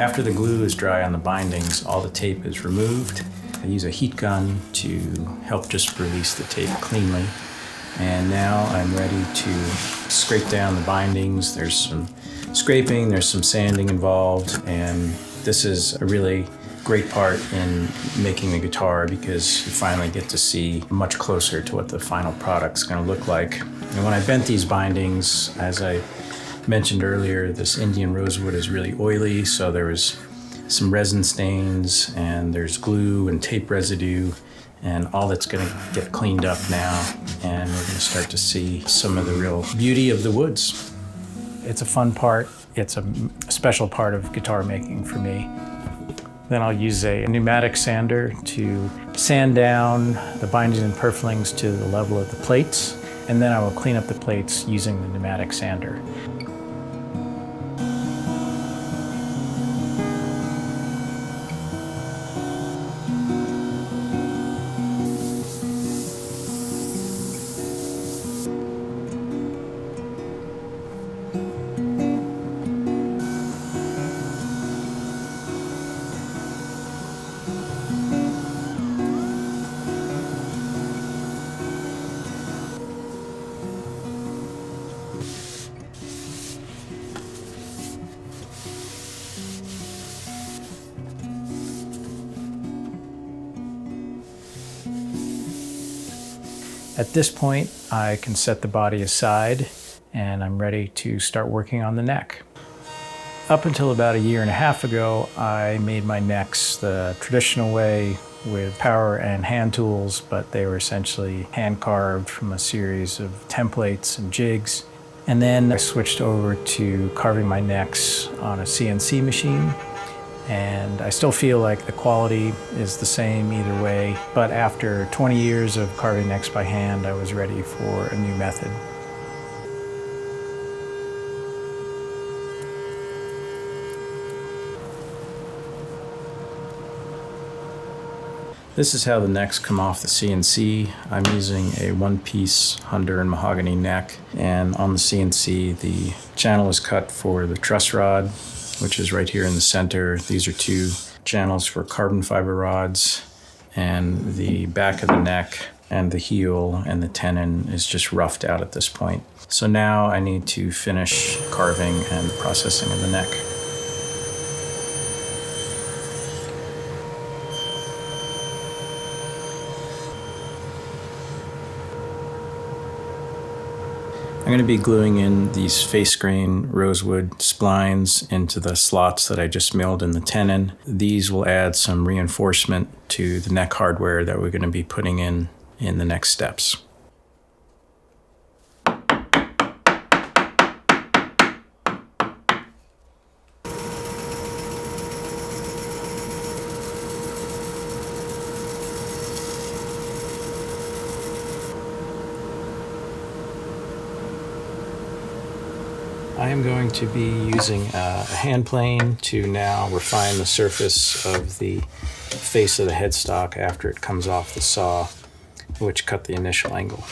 After the glue is dry on the bindings, all the tape is removed. I use a heat gun to help just release the tape cleanly. And now I'm ready to scrape down the bindings. There's some scraping, there's some sanding involved, and this is a really great part in making the guitar because you finally get to see much closer to what the final product's going to look like. And when I bent these bindings, as I mentioned earlier, this Indian rosewood is really oily, so there was some resin stains, and there's glue and tape residue, and all that's going to get cleaned up now, and we're going to start to see some of the real beauty of the woods. It's a fun part. It's a special part of guitar making for me. Then I'll use a pneumatic sander to sand down the bindings and purflings to the level of the plates, and then I will clean up the plates using the pneumatic sander. At this point, I can set the body aside and I'm ready to start working on the neck. Up until about 1.5 years ago, I made my necks the traditional way with power and hand tools, but they were essentially hand carved from a series of templates and jigs. And then I switched over to carving my necks on a CNC machine. And I still feel like the quality is the same either way, but after 20 years of carving necks by hand, I was ready for a new method. This is how the necks come off the CNC. I'm using a one-piece Hunter and mahogany neck, and on the CNC the channel is cut for the truss rod, which is right here in the center. These are 2 channels for carbon fiber rods, and the back of the neck and the heel and the tenon is just roughed out at this point. So now I need to finish carving and the processing of the neck. I'm going to be gluing in these face grain rosewood splines into the slots that I just milled in the tenon. These will add some reinforcement to the neck hardware that we're going to be putting in the next steps. I am going to be using a hand plane to now refine the surface of the face of the headstock after it comes off the saw, which cut the initial angle.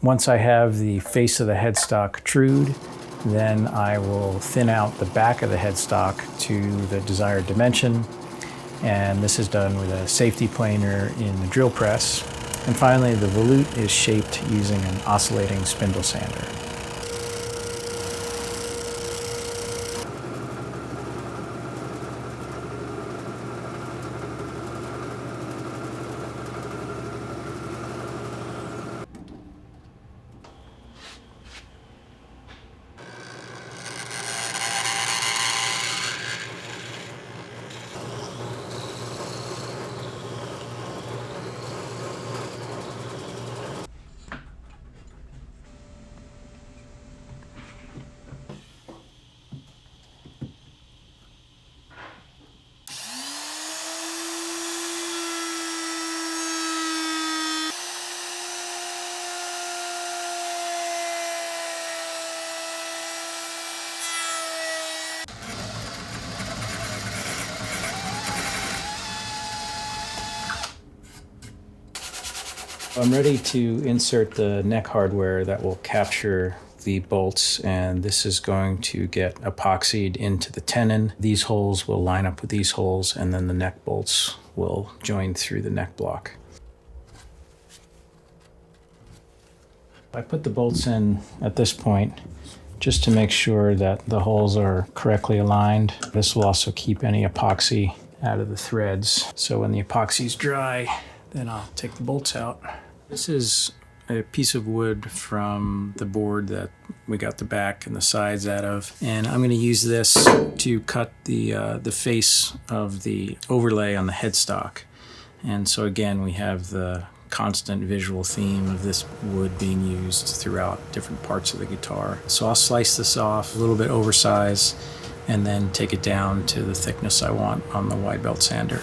Once I have the face of the headstock trued, then I will thin out the back of the headstock to the desired dimension, and this is done with a safety planer in the drill press. And finally, the volute is shaped using an oscillating spindle sander. I'm ready to insert the neck hardware that will capture the bolts, and this is going to get epoxied into the tenon. These holes will line up with these holes, and then the neck bolts will join through the neck block. I put the bolts in at this point just to make sure that the holes are correctly aligned. This will also keep any epoxy out of the threads. So when the epoxy is dry, then I'll take the bolts out. This is a piece of wood from the board that we got the back and the sides out of, and I'm going to use this to cut the face of the overlay on the headstock. And so again, we have the constant visual theme of this wood being used throughout different parts of the guitar. So I'll slice this off a little bit oversized and then take it down to the thickness I want on the wide belt sander.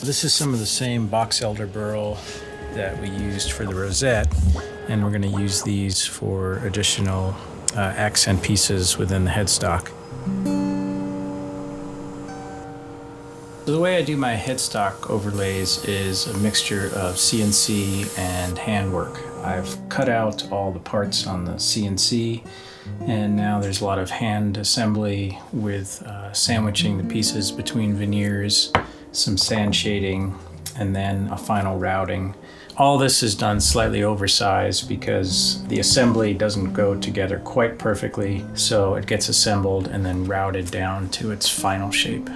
This is some of the same box elder burl that we used for the rosette, and we're going to use these for additional accent pieces within the headstock. So the way I do my headstock overlays is a mixture of CNC and handwork. I've cut out all the parts on the CNC, and now there's a lot of hand assembly with sandwiching the pieces between veneers, some sand shading, and then a final routing. All this is done slightly oversized because the assembly doesn't go together quite perfectly, so it gets assembled and then routed down to its final shape.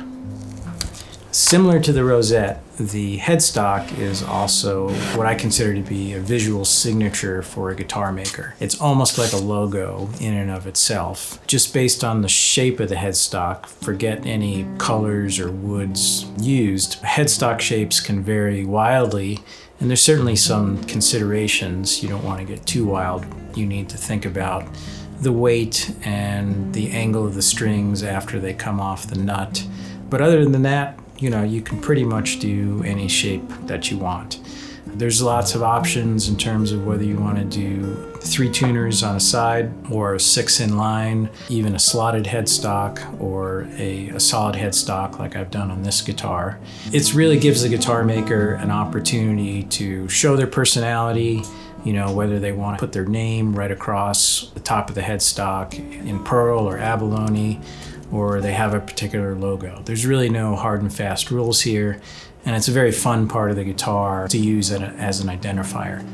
Similar to the rosette, the headstock is also what I consider to be a visual signature for a guitar maker. It's almost like a logo in and of itself. Just based on the shape of the headstock, forget any colors or woods used. Headstock shapes can vary wildly, and there's certainly some considerations. You don't want to get too wild. You need to think about the weight and the angle of the strings after they come off the nut. But other than that, you can pretty much do any shape that you want. There's lots of options in terms of whether you want to do 3 tuners on a side or 6 in line, even a slotted headstock or a solid headstock like I've done on this guitar. It really gives the guitar maker an opportunity to show their personality, whether they want to put their name right across the top of the headstock in pearl or abalone, or they have a particular logo. There's really no hard and fast rules here, and it's a very fun part of the guitar to use as an identifier.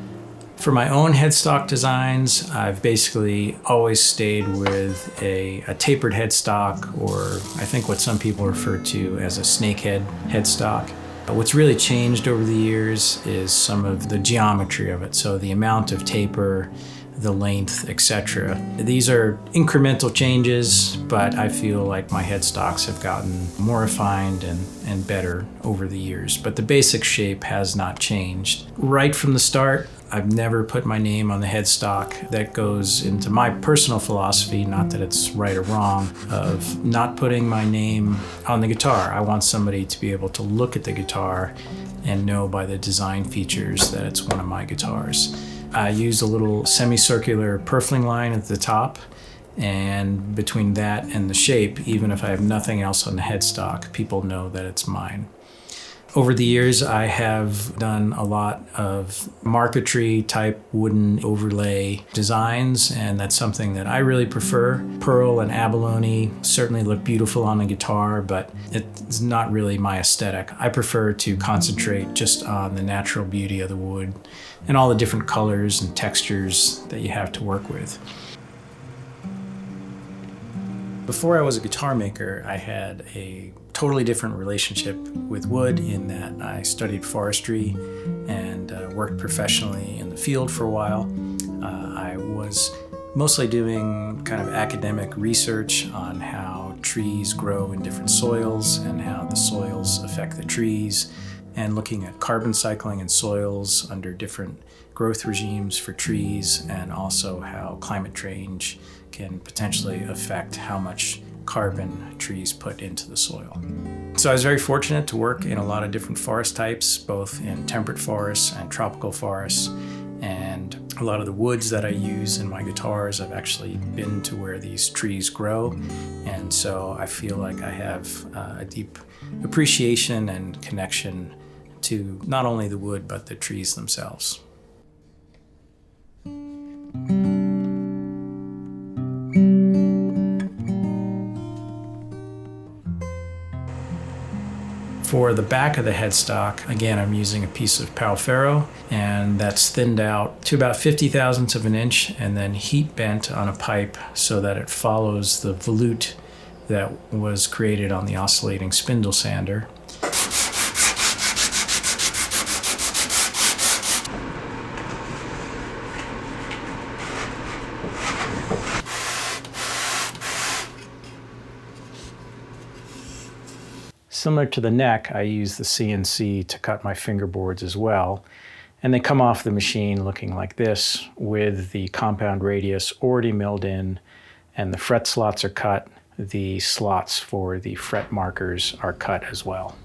For my own headstock designs, I've basically always stayed with a tapered headstock, or I think what some people refer to as a snakehead headstock. What's really changed over the years is some of the geometry of it, so the amount of taper, the length, etc. These are incremental changes, but I feel like my headstocks have gotten more refined and better over the years. But the basic shape has not changed. Right from the start, I've never put my name on the headstock. That goes into my personal philosophy, not that it's right or wrong, of not putting my name on the guitar. I want somebody to be able to look at the guitar and know by the design features that it's one of my guitars. I use a little semicircular purfling line at the top, and between that and the shape, even if I have nothing else on the headstock, people know that it's mine. Over the years, I have done a lot of marquetry type wooden overlay designs, and that's something that I really prefer. Pearl and abalone certainly look beautiful on the guitar, but it's not really my aesthetic. I prefer to concentrate just on the natural beauty of the wood and all the different colors and textures that you have to work with. Before I was a guitar maker, I had a totally different relationship with wood in that I studied forestry and worked professionally in the field for a while. I was mostly doing kind of academic research on how trees grow in different soils and how the soils affect the trees, and looking at carbon cycling in soils under different growth regimes for trees, and also how climate change can potentially affect how much carbon trees put into the soil. So I was very fortunate to work in a lot of different forest types, both in temperate forests and tropical forests. And a lot of the woods that I use in my guitars, I've actually been to where these trees grow. And so I feel like I have a deep appreciation and connection to not only the wood, but the trees themselves. For the back of the headstock, again, I'm using a piece of pal ferro, and that's thinned out to about 50 thousandths of an inch and then heat bent on a pipe so that it follows the volute that was created on the oscillating spindle sander. Similar to the neck, I use the CNC to cut my fingerboards as well, and they come off the machine looking like this, with the compound radius already milled in, and the fret slots are cut. The slots for the fret markers are cut as well.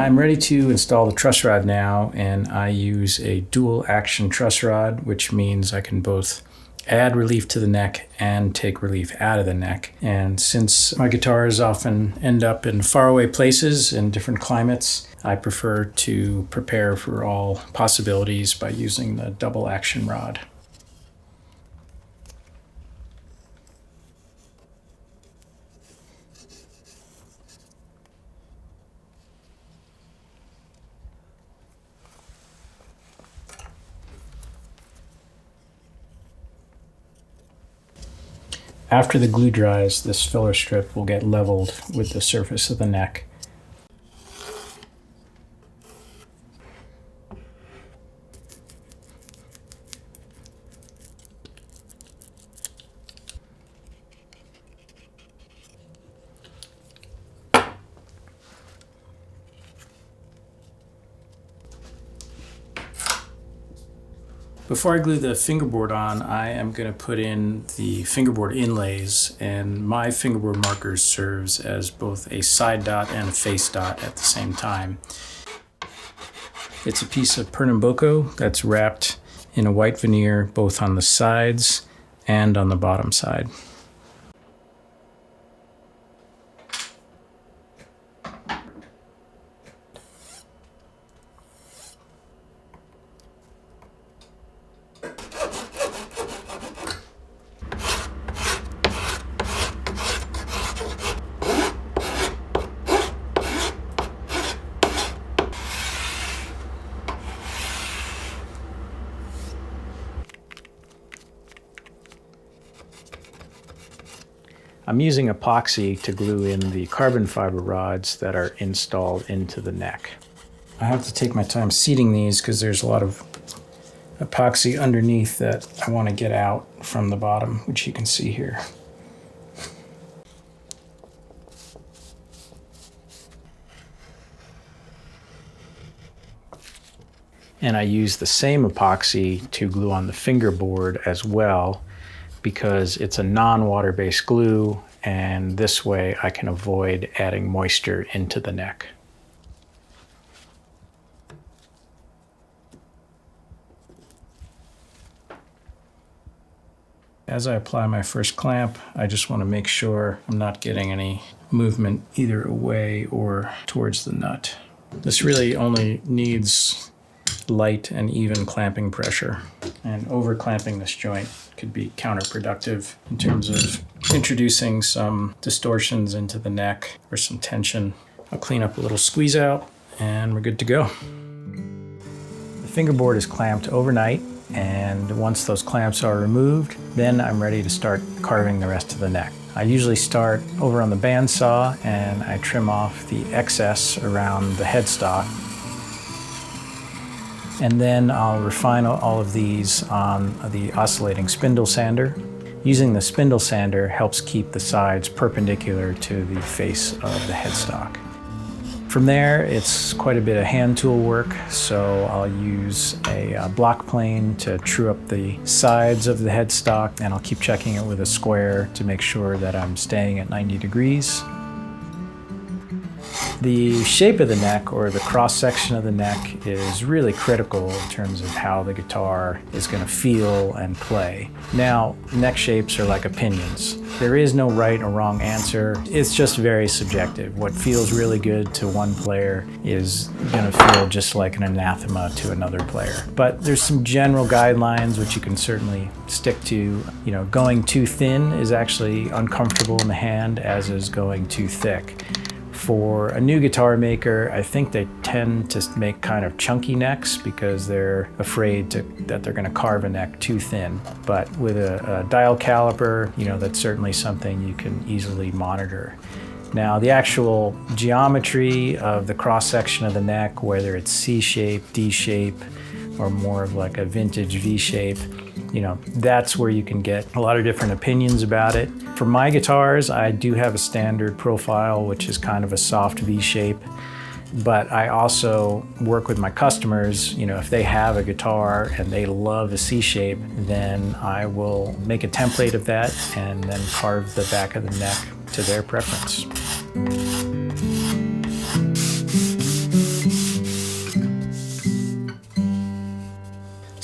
I'm ready to install the truss rod now, and I use a dual action truss rod, which means I can both add relief to the neck and take relief out of the neck. And since my guitars often end up in faraway places in different climates, I prefer to prepare for all possibilities by using the double action rod. After the glue dries, this filler strip will get leveled with the surface of the neck. Before I glue the fingerboard on, I am going to put in the fingerboard inlays, and my fingerboard markers serves as both a side dot and a face dot at the same time. It's a piece of Pernambuco that's wrapped in a white veneer both on the sides and on the bottom side. I'm using epoxy to glue in the carbon fiber rods that are installed into the neck. I have to take my time seating these because there's a lot of epoxy underneath that I want to get out from the bottom, which you can see here. And I use the same epoxy to glue on the fingerboard as well, because it's a non-water-based glue, and this way I can avoid adding moisture into the neck. As I apply my first clamp, I just want to make sure I'm not getting any movement either away or towards the nut. This really only needs light and even clamping pressure, and over clamping this joint could be counterproductive in terms of introducing some distortions into the neck or some tension. I'll clean up a little squeeze out and we're good to go. The fingerboard is clamped overnight, and once those clamps are removed, then I'm ready to start carving the rest of the neck. I usually start over on the bandsaw and I trim off the excess around the headstock. And then I'll refine all of these on the oscillating spindle sander. Using the spindle sander helps keep the sides perpendicular to the face of the headstock. From there, it's quite a bit of hand tool work, so I'll use a block plane to true up the sides of the headstock, and I'll keep checking it with a square to make sure that I'm staying at 90 degrees. The shape of the neck, or the cross-section of the neck, is really critical in terms of how the guitar is going to feel and play. Now, neck shapes are like opinions. There is no right or wrong answer. It's just very subjective. What feels really good to one player is going to feel just like an anathema to another player. But there's some general guidelines which you can certainly stick to. You know, going too thin is actually uncomfortable in the hand, as is going too thick. For a new guitar maker, I think they tend to make kind of chunky necks because they're afraid that they're going to carve a neck too thin. But with a dial caliper, you know, that's certainly something you can easily monitor. Now, the actual geometry of the cross-section of the neck, whether it's C-shape, D-shape, or more of like a vintage V-shape, you know, that's where you can get a lot of different opinions about it. For my guitars, I do have a standard profile, which is kind of a soft V-shape. But I also work with my customers. You know, if they have a guitar and they love a C-shape, then I will make a template of that and then carve the back of the neck to their preference.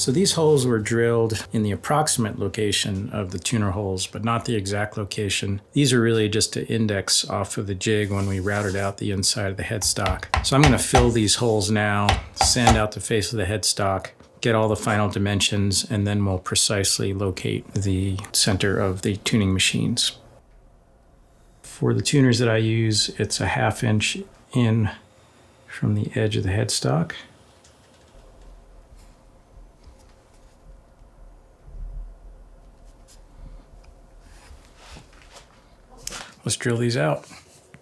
So these holes were drilled in the approximate location of the tuner holes, but not the exact location. These are really just to index off of the jig when we routed out the inside of the headstock. So I'm going to fill these holes now, sand out the face of the headstock, get all the final dimensions, and then we'll precisely locate the center of the tuning machines. For the tuners that I use, it's a 1/2 inch in from the edge of the headstock. Let's drill these out.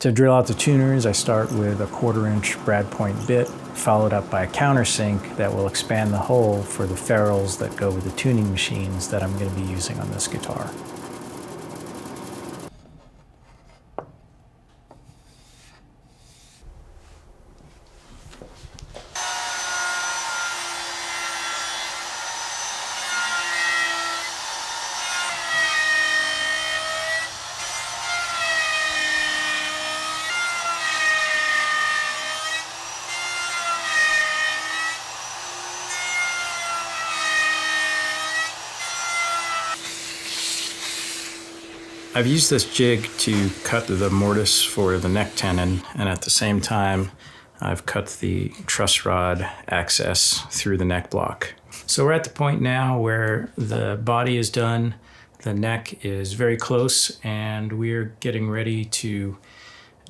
To drill out the tuners, I start with a 1/4 inch brad point bit, followed up by a countersink that will expand the hole for the ferrules that go with the tuning machines that I'm going to be using on this guitar. I've used this jig to cut the mortise for the neck tenon, and at the same time I've cut the truss rod access through the neck block. So we're at the point now where the body is done, the neck is very close, and we're getting ready to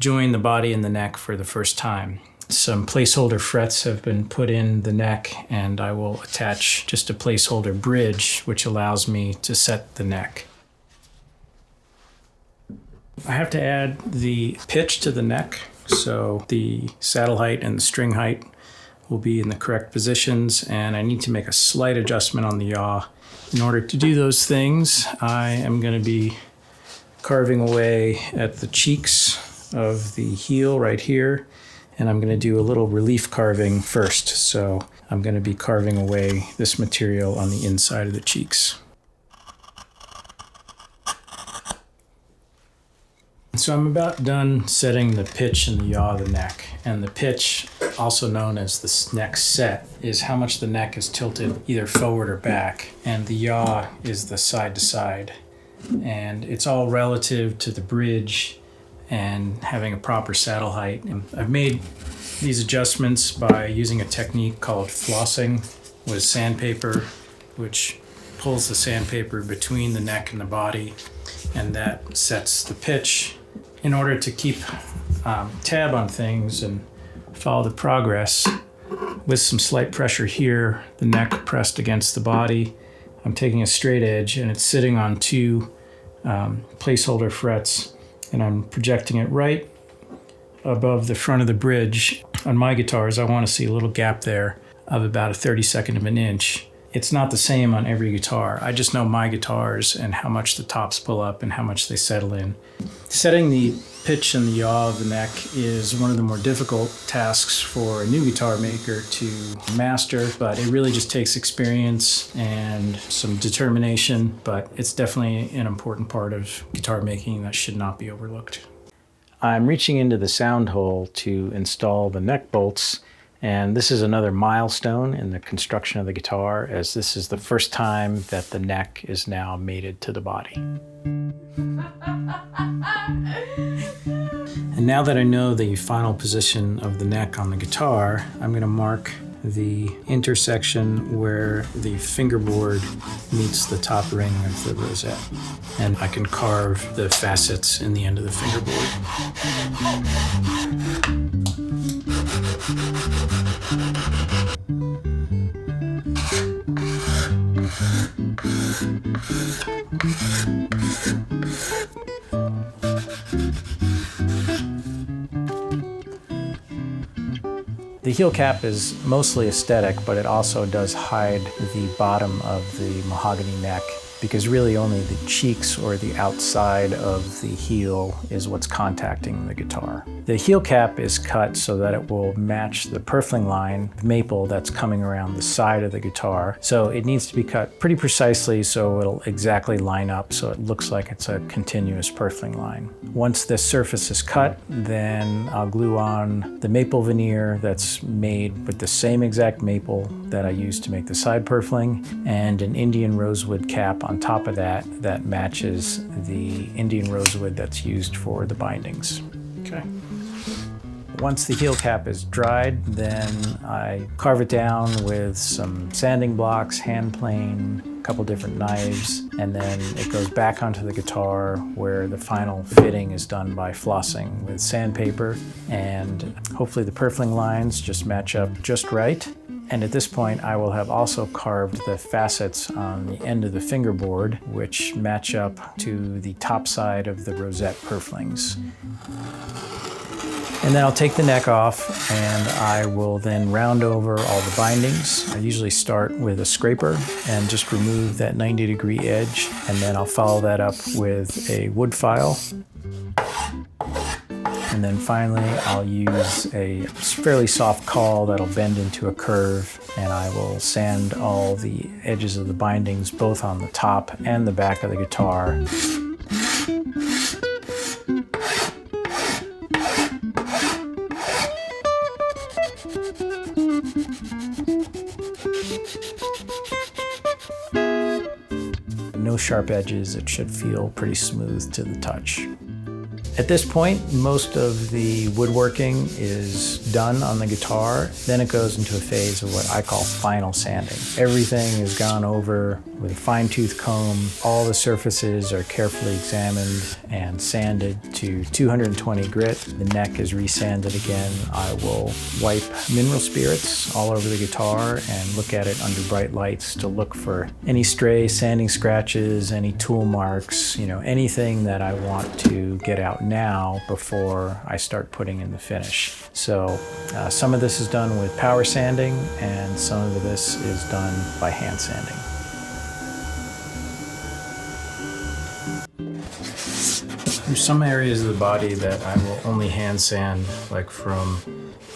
join the body and the neck for the first time. Some placeholder frets have been put in the neck, and I will attach just a placeholder bridge which allows me to set the neck. I have to add the pitch to the neck, so the saddle height and the string height will be in the correct positions, and I need to make a slight adjustment on the yaw. In order to do those things, I am going to be carving away at the cheeks of the heel right here, and I'm going to do a little relief carving first. So I'm going to be carving away this material on the inside of the cheeks. So I'm about done setting the pitch and the yaw of the neck. And the pitch, also known as the neck set, is how much the neck is tilted either forward or back. And the yaw is the side to side. And it's all relative to the bridge and having a proper saddle height. And I've made these adjustments by using a technique called flossing with sandpaper, which pulls the sandpaper between the neck and the body, and that sets the pitch. In order to keep tab on things and follow the progress, with some slight pressure here, the neck pressed against the body, I'm taking a straight edge and it's sitting on 2 placeholder frets, and I'm projecting it right above the front of the bridge. On my guitars, I want to see a little gap there of about 1/32 of an inch. It's not the same on every guitar. I just know my guitars and how much the tops pull up and how much they settle in. Setting the pitch and the yaw of the neck is one of the more difficult tasks for a new guitar maker to master, but it really just takes experience and some determination, but it's definitely an important part of guitar making that should not be overlooked. I'm reaching into the sound hole to install the neck bolts. And this is another milestone in the construction of the guitar, as this is the first time that the neck is now mated to the body. And now that I know the final position of the neck on the guitar, I'm going to mark the intersection where the fingerboard meets the top ring of the rosette. And I can carve the facets in the end of the fingerboard. The heel cap is mostly aesthetic, but it also does hide the bottom of the mahogany neck, because really only the cheeks or the outside of the heel is what's contacting the guitar. The heel cap is cut so that it will match the purfling line maple that's coming around the side of the guitar. So it needs to be cut pretty precisely so it'll exactly line up so it looks like it's a continuous purfling line. Once this surface is cut, then I'll glue on the maple veneer that's made with the same exact maple that I use to make the side purfling, and an Indian rosewood cap on top of that that matches the Indian rosewood that's used for the bindings. Okay. Once the heel cap is dried, then I carve it down with some sanding blocks, hand plane, a couple different knives, and then it goes back onto the guitar where the final fitting is done by flossing with sandpaper, and hopefully the purfling lines just match up just right. And at this point, I will have also carved the facets on the end of the fingerboard, which match up to the top side of the rosette purflings. And then I'll take the neck off and I will then round over all the bindings. I usually start with a scraper and just remove that 90-degree edge, and then I'll follow that up with a wood file. And then finally I'll use a fairly soft caul that'll bend into a curve, and I will sand all the edges of the bindings both on the top and the back of the guitar. No sharp edges, it should feel pretty smooth to the touch. At this point, most of the woodworking is done on the guitar. Then it goes into a phase of what I call final sanding. Everything is gone over with a fine-tooth comb. All the surfaces are carefully examined and sanded to 220 grit. The neck is resanded again. I will wipe mineral spirits all over the guitar and look at it under bright lights to look for any stray sanding scratches, any tool marks, anything that I want to get out now before I start putting in the finish. So some of this is done with power sanding and some of this is done by hand sanding. There's some areas of the body that I will only hand sand, like from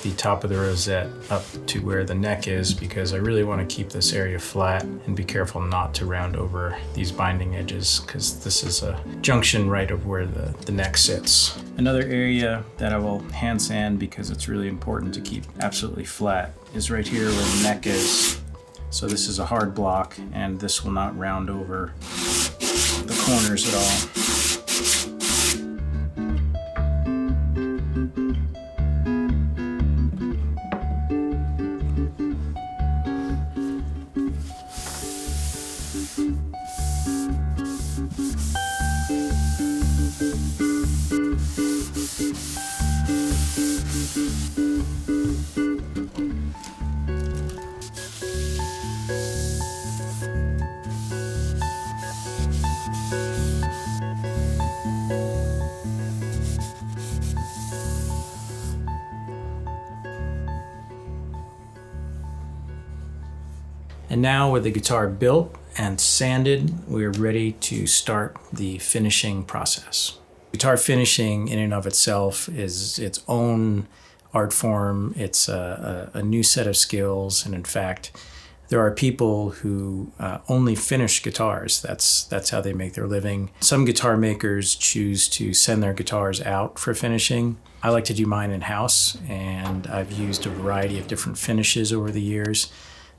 the top of the rosette up to where the neck is, because I really want to keep this area flat and be careful not to round over these binding edges, because this is a junction right of where the neck sits. Another area that I will hand sand, because it's really important to keep absolutely flat, is right here where the neck is. So this is a hard block and this will not round over the corners at all. And now with the guitar built and sanded, we're ready to start the finishing process. Guitar finishing in and of itself is its own art form. It's a new set of skills, and in fact, there are people who only finish guitars. That's how they make their living. Some guitar makers choose to send their guitars out for finishing. I like to do mine in-house, and I've used a variety of different finishes over the years.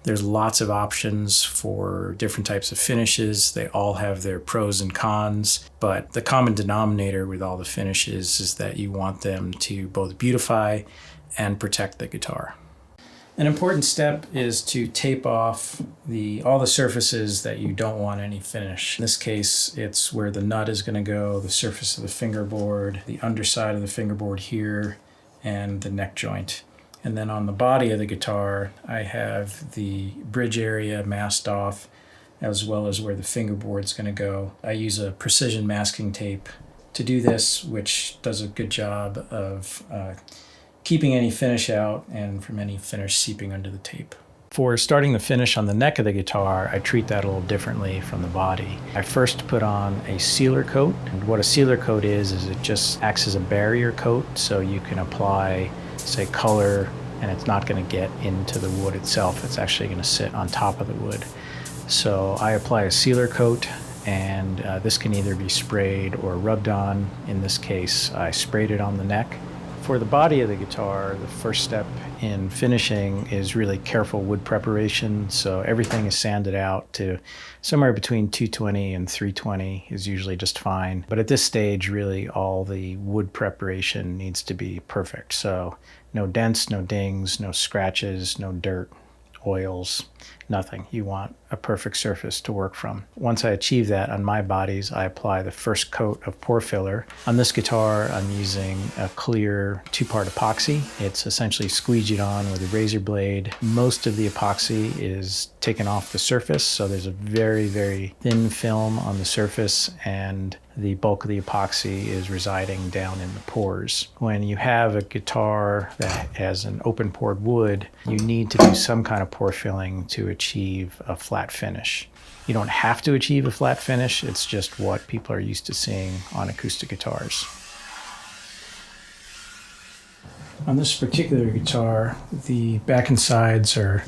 There's lots of options for different types of finishes. They all have their pros and cons, but the common denominator with all the finishes is that you want them to both beautify and protect the guitar. An important step is to tape off all the surfaces that you don't want any finish. In this case, it's where the nut is going to go, the surface of the fingerboard, the underside of the fingerboard here, and the neck joint. And then on the body of the guitar, I have the bridge area masked off, as well as where the fingerboard's going to go. I use a precision masking tape to do this, which does a good job of keeping any finish out and from any finish seeping under the tape. For starting the finish on the neck of the guitar, I treat that a little differently from the body. I first put on a sealer coat, and what a sealer coat is it just acts as a barrier coat, so you can apply, say, color, and it's not going to get into the wood itself. It's actually going to sit on top of the wood. So I apply a sealer coat, and this can either be sprayed or rubbed on. In this case, I sprayed it on the neck For the body of the guitar, the first step in finishing is really careful wood preparation. So everything is sanded out to somewhere between 220 and 320 is usually just fine. But at this stage, really all the wood preparation needs to be perfect. So no dents, no dings, no scratches, no dirt, oils, nothing. You want a perfect surface to work from. Once I achieve that on my bodies, I apply the first coat of pore filler. On this guitar, I'm using a clear 2-part epoxy. It's essentially squeegeed on with a razor blade. Most of the epoxy is taken off the surface, so there's a very, very thin film on the surface, and the bulk of the epoxy is residing down in the pores. When you have a guitar that has an open pored wood, you need to do some kind of pore filling to achieve a flat finish. You don't have to achieve a flat finish, it's just what people are used to seeing on acoustic guitars. On this particular guitar, the back and sides are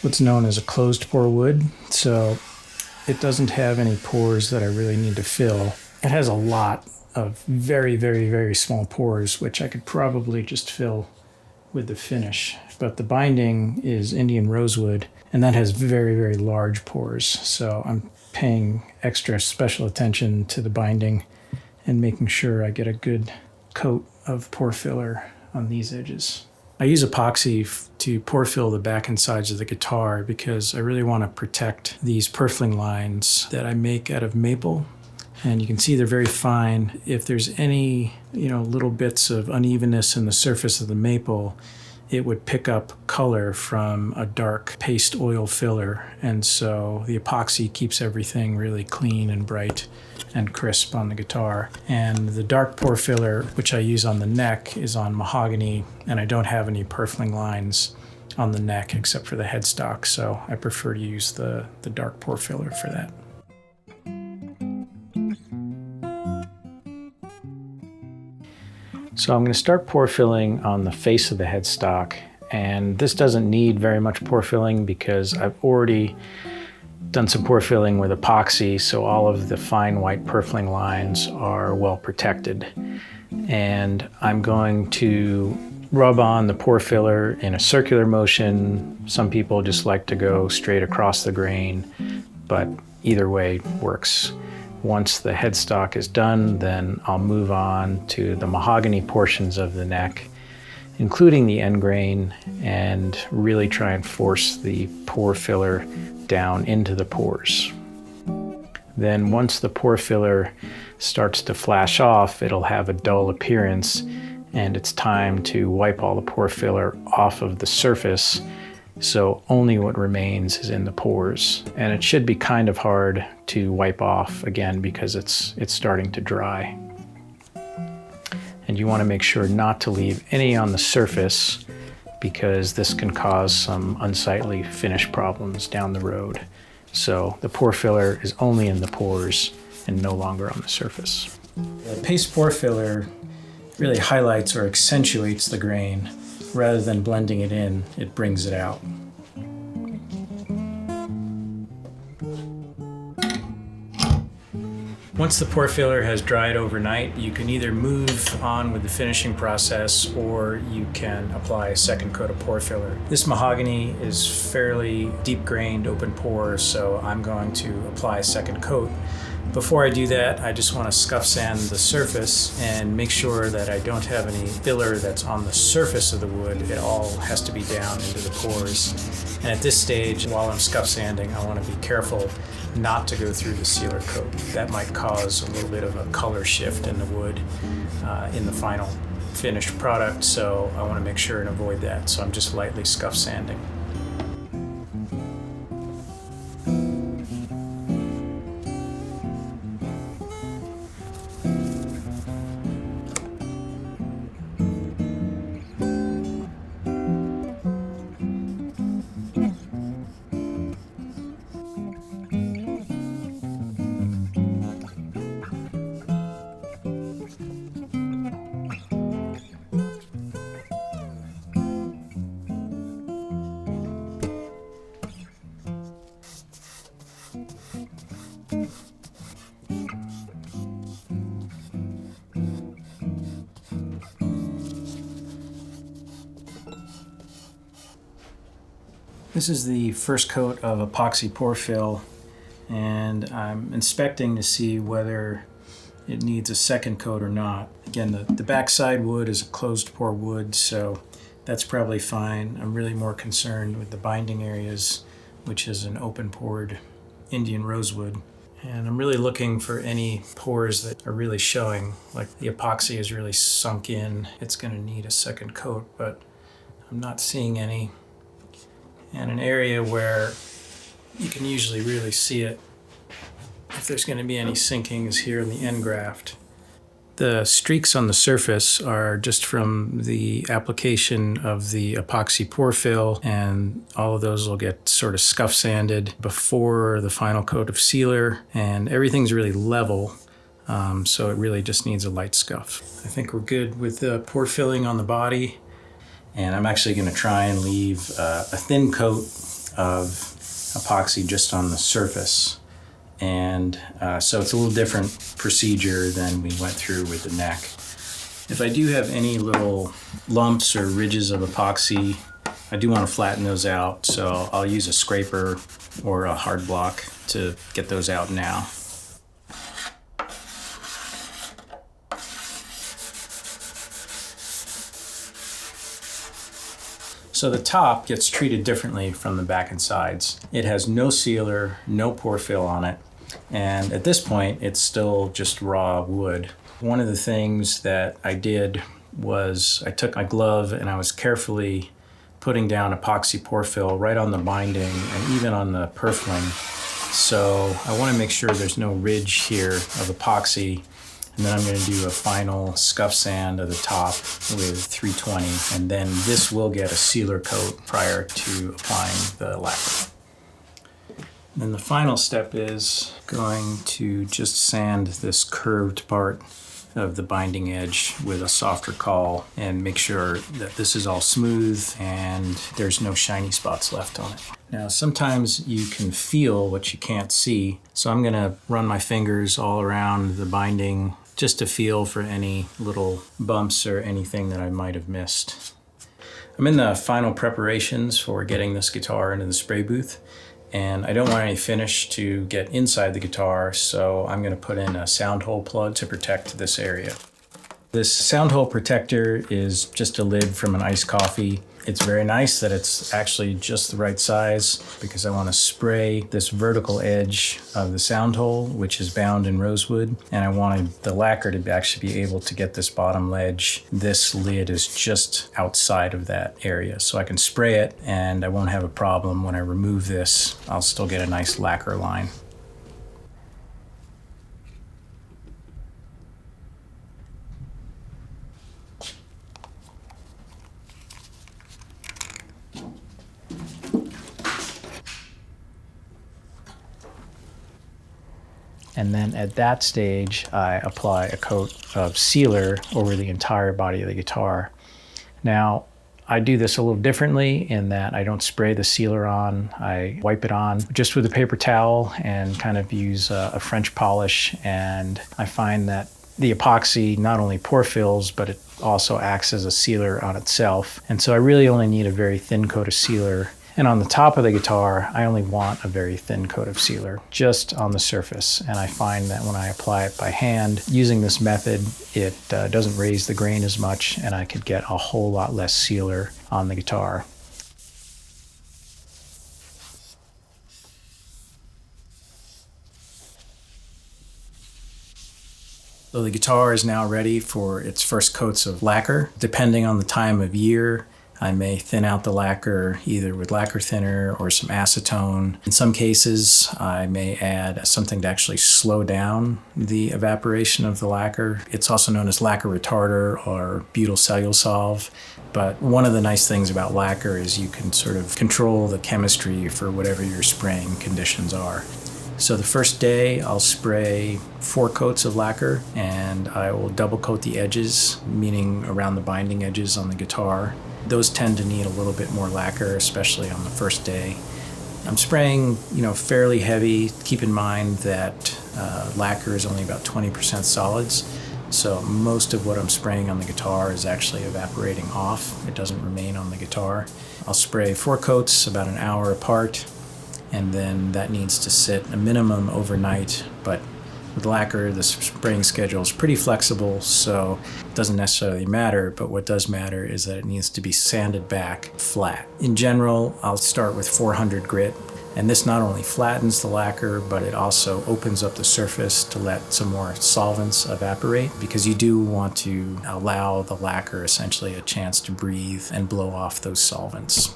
what's known as a closed pore wood, so it doesn't have any pores that I really need to fill. It has a lot of very, very, very small pores, which I could probably just fill with the finish. But the binding is Indian rosewood, and that has very, very large pores. So I'm paying extra special attention to the binding and making sure I get a good coat of pore filler on these edges. I use epoxy to pore fill the back and sides of the guitar because I really want to protect these purfling lines that I make out of maple. And you can see they're very fine. If there's any, little bits of unevenness in the surface of the maple, it would pick up color from a dark paste oil filler. And so the epoxy keeps everything really clean and bright and crisp on the guitar. And the dark pore filler, which I use on the neck, is on mahogany, and I don't have any purfling lines on the neck except for the headstock, so I prefer to use the dark pore filler for that. So I'm going to start pore filling on the face of the headstock, and this doesn't need very much pore filling because I've already done some pore filling with epoxy, so all of the fine white purfling lines are well protected. And I'm going to rub on the pore filler in a circular motion. Some people just like to go straight across the grain, but either way works. Once the headstock is done, then I'll move on to the mahogany portions of the neck, including the end grain, and really try and force the pore filler down into the pores. Then once the pore filler starts to flash off, it'll have a dull appearance, and it's time to wipe all the pore filler off of the surface, so only what remains is in the pores. And it should be kind of hard to wipe off again because it's starting to dry. And you want to make sure not to leave any on the surface because this can cause some unsightly finish problems down the road. So the pore filler is only in the pores and no longer on the surface. The paste pore filler really highlights or accentuates the grain. Rather than blending it in, it brings it out. Once the pore filler has dried overnight, you can either move on with the finishing process or you can apply a second coat of pore filler. This mahogany is fairly deep grained open pore, so I'm going to apply a second coat. Before I do that, I just want to scuff sand the surface and make sure that I don't have any filler that's on the surface of the wood. It all has to be down into the pores. And at this stage, while I'm scuff sanding, I want to be careful not to go through the sealer coat. That might cause a little bit of a color shift in the wood in the final finished product, so I want to make sure and avoid that. So I'm just lightly scuff sanding. This is the first coat of epoxy pore fill, and I'm inspecting to see whether it needs a second coat or not. Again, the backside wood is a closed pore wood, so that's probably fine. I'm really more concerned with the binding areas, which is an open pored Indian rosewood. And I'm really looking for any pores that are really showing, like the epoxy is really sunk in. It's going to need a second coat, but I'm not seeing any. And an area where you can usually really see it, if there's going to be any sinking, is here in the end graft. The streaks on the surface are just from the application of the epoxy pore fill, and all of those will get sort of scuff sanded before the final coat of sealer, and everything's really level, so it really just needs a light scuff. I think we're good with the pore filling on the body, and I'm actually going to try and leave a thin coat of epoxy just on the surface. And so it's a little different procedure than we went through with the neck. If I do have any little lumps or ridges of epoxy, I do want to flatten those out, so I'll use a scraper or a hard block to get those out now. So the top gets treated differently from the back and sides. It has no sealer, no pore fill on it, and at this point it's still just raw wood. One of the things that I did was I took my glove and I was carefully putting down epoxy pore fill right on the binding and even on the purfling. So I want to make sure there's no ridge here of epoxy. And then I'm going to do a final scuff sand of the top with 320, and then this will get a sealer coat prior to applying the lacquer. Then the final step is going to just sand this curved part of the binding edge with a softer caul and make sure that this is all smooth and there's no shiny spots left on it. Now sometimes you can feel what you can't see, so I'm going to run my fingers all around the binding just to feel for any little bumps or anything that I might have missed. I'm in the final preparations for getting this guitar into the spray booth, and I don't want any finish to get inside the guitar, so I'm going to put in a sound hole plug to protect this area. This sound hole protector is just a lid from an iced coffee. It's very nice that it's actually just the right size because I want to spray this vertical edge of the sound hole, which is bound in rosewood, and I wanted the lacquer to actually be able to get this bottom ledge. This lid is just outside of that area, so I can spray it and I won't have a problem when I remove this. I'll still get a nice lacquer line. And then at that stage, I apply a coat of sealer over the entire body of the guitar. Now, I do this a little differently in that I don't spray the sealer on. I wipe it on just with a paper towel and kind of use a French polish. And I find that the epoxy not only pore fills, but it also acts as a sealer on itself. And so I really only need a very thin coat of sealer. And on the top of the guitar, I only want a very thin coat of sealer, just on the surface. And I find that when I apply it by hand, using this method, it doesn't raise the grain as much, and I could get a whole lot less sealer on the guitar. So the guitar is now ready for its first coats of lacquer. Depending on the time of year, I may thin out the lacquer either with lacquer thinner or some acetone. In some cases, I may add something to actually slow down the evaporation of the lacquer. It's also known as lacquer retarder or butyl cellulose. But one of the nice things about lacquer is you can sort of control the chemistry for whatever your spraying conditions are. So the first day I'll spray 4 coats of lacquer, and I will double coat the edges, meaning around the binding edges on the guitar. Those tend to need a little bit more lacquer, especially on the first day. I'm spraying, fairly heavy. Keep in mind that lacquer is only about 20% solids, So most of what I'm spraying on the guitar is actually evaporating off. It doesn't remain on the guitar. I'll spray 4 coats about an hour apart, and then that needs to sit a minimum overnight. But with lacquer, the spraying schedule is pretty flexible, so it doesn't necessarily matter, but what does matter is that it needs to be sanded back flat. In general, I'll start with 400 grit, and this not only flattens the lacquer, but it also opens up the surface to let some more solvents evaporate, because you do want to allow the lacquer essentially a chance to breathe and blow off those solvents.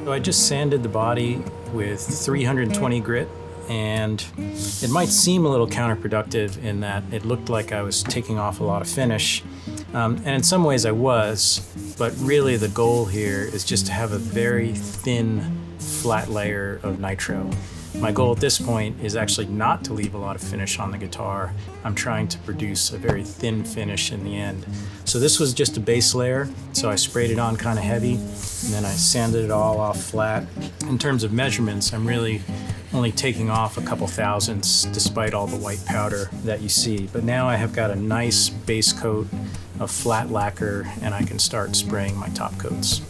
So I just sanded the body with 320 grit, and it might seem a little counterproductive in that it looked like I was taking off a lot of finish, and in some ways I was, but really the goal here is just to have a very thin, flat layer of nitro. My goal at this point is actually not to leave a lot of finish on the guitar. I'm trying to produce a very thin finish in the end. So this was just a base layer, so I sprayed it on kind of heavy, and then I sanded it all off flat. In terms of measurements, I'm really only taking off a couple thousandths despite all the white powder that you see. But now I have got a nice base coat of flat lacquer, and I can start spraying my top coats.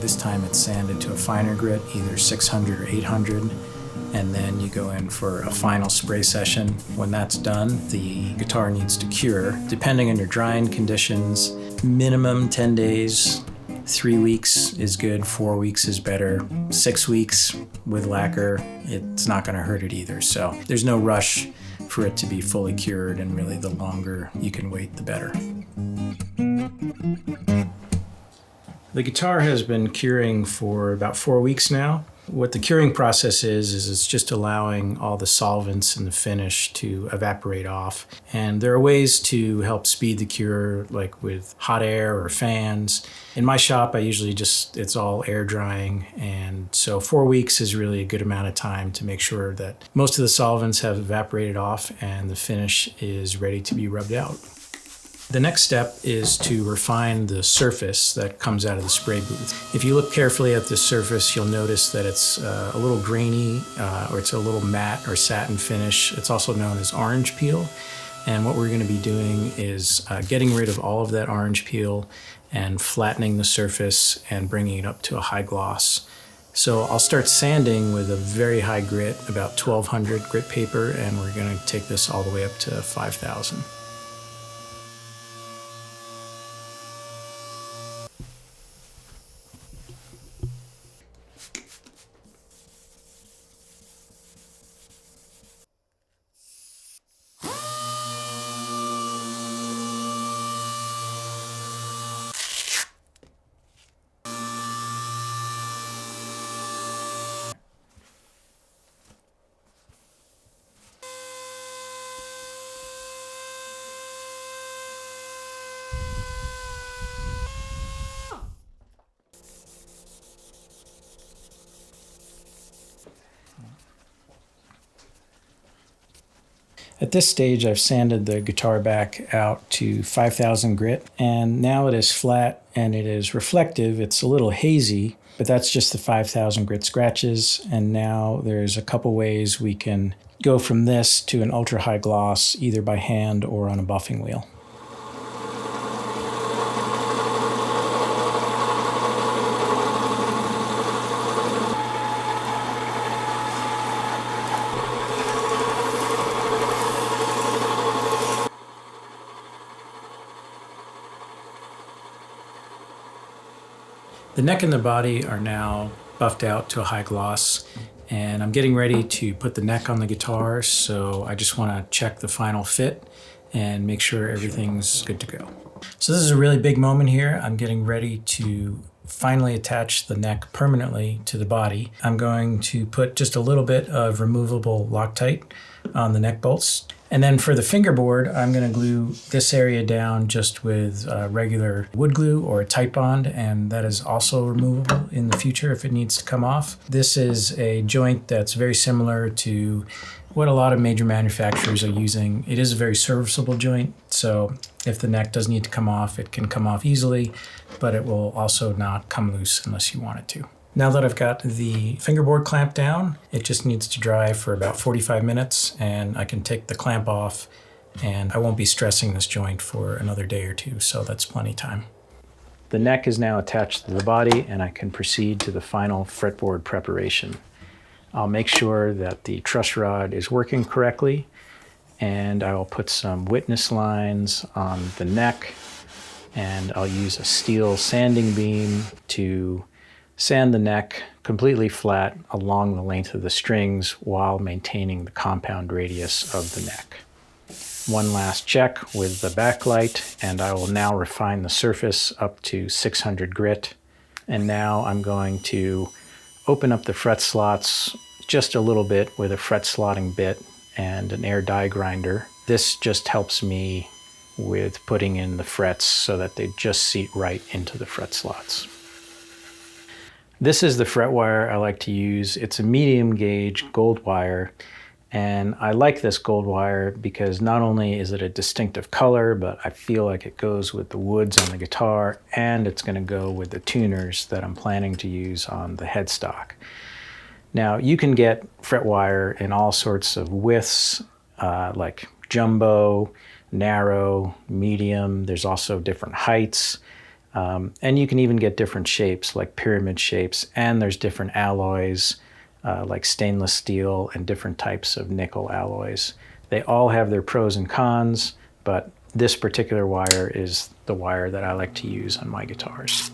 This time it's sanded to a finer grit, either 600 or 800, and then you go in for a final spray session. When that's done, the guitar needs to cure. Depending on your drying conditions, minimum 10 days, 3 weeks is good, 4 weeks is better, 6 weeks with lacquer, it's not going to hurt it either. So there's no rush for it to be fully cured, and really the longer you can wait, the better. The guitar has been curing for about 4 weeks now. What the curing process is it's just allowing all the solvents in the finish to evaporate off. And there are ways to help speed the cure, like with hot air or fans. In my shop, I usually it's all air drying. And so 4 weeks is really a good amount of time to make sure that most of the solvents have evaporated off and the finish is ready to be rubbed out. The next step is to refine the surface that comes out of the spray booth. If you look carefully at the surface, you'll notice that it's a little grainy, or it's a little matte or satin finish. It's also known as orange peel. And what we're going to be doing is getting rid of all of that orange peel and flattening the surface and bringing it up to a high gloss. So I'll start sanding with a very high grit, about 1200 grit paper, and we're going to take this all the way up to 5000. At this stage, I've sanded the guitar back out to 5000 grit, and now it is flat and it is reflective. It's a little hazy, but that's just the 5000 grit scratches. And now there's a couple ways we can go from this to an ultra high gloss, either by hand or on a buffing wheel. The neck and the body are now buffed out to a high gloss, and I'm getting ready to put the neck on the guitar, so I just want to check the final fit and make sure everything's good to go. So this is a really big moment here. I'm getting ready to finally attach the neck permanently to the body. I'm going to put just a little bit of removable Loctite on the neck bolts. And then for the fingerboard, I'm going to glue this area down just with regular wood glue or a tight bond, and that is also removable in the future if it needs to come off. This is a joint that's very similar to what a lot of major manufacturers are using. It is a very serviceable joint, so if the neck does need to come off, it can come off easily, but it will also not come loose unless you want it to. Now that I've got the fingerboard clamp down, it just needs to dry for about 45 minutes and I can take the clamp off, and I won't be stressing this joint for another day or two, so that's plenty of time. The neck is now attached to the body and I can proceed to the final fretboard preparation. I'll make sure that the truss rod is working correctly, and I will put some witness lines on the neck, and I'll use a steel sanding beam to sand the neck completely flat along the length of the strings while maintaining the compound radius of the neck. One last check with the backlight, and I will now refine the surface up to 600 grit. And now I'm going to open up the fret slots just a little bit with a fret slotting bit and an air die grinder. This just helps me with putting in the frets so that they just seat right into the fret slots. This is the fret wire I like to use. It's a medium gauge gold wire, and I like this gold wire because not only is it a distinctive color, but I feel like it goes with the woods on the guitar, and it's going to go with the tuners that I'm planning to use on the headstock. Now, you can get fret wire in all sorts of widths, like jumbo, narrow, medium. There's also different heights. And you can even get different shapes, like pyramid shapes, and there's different alloys, like stainless steel and different types of nickel alloys. They all have their pros and cons, but this particular wire is the wire that I like to use on my guitars.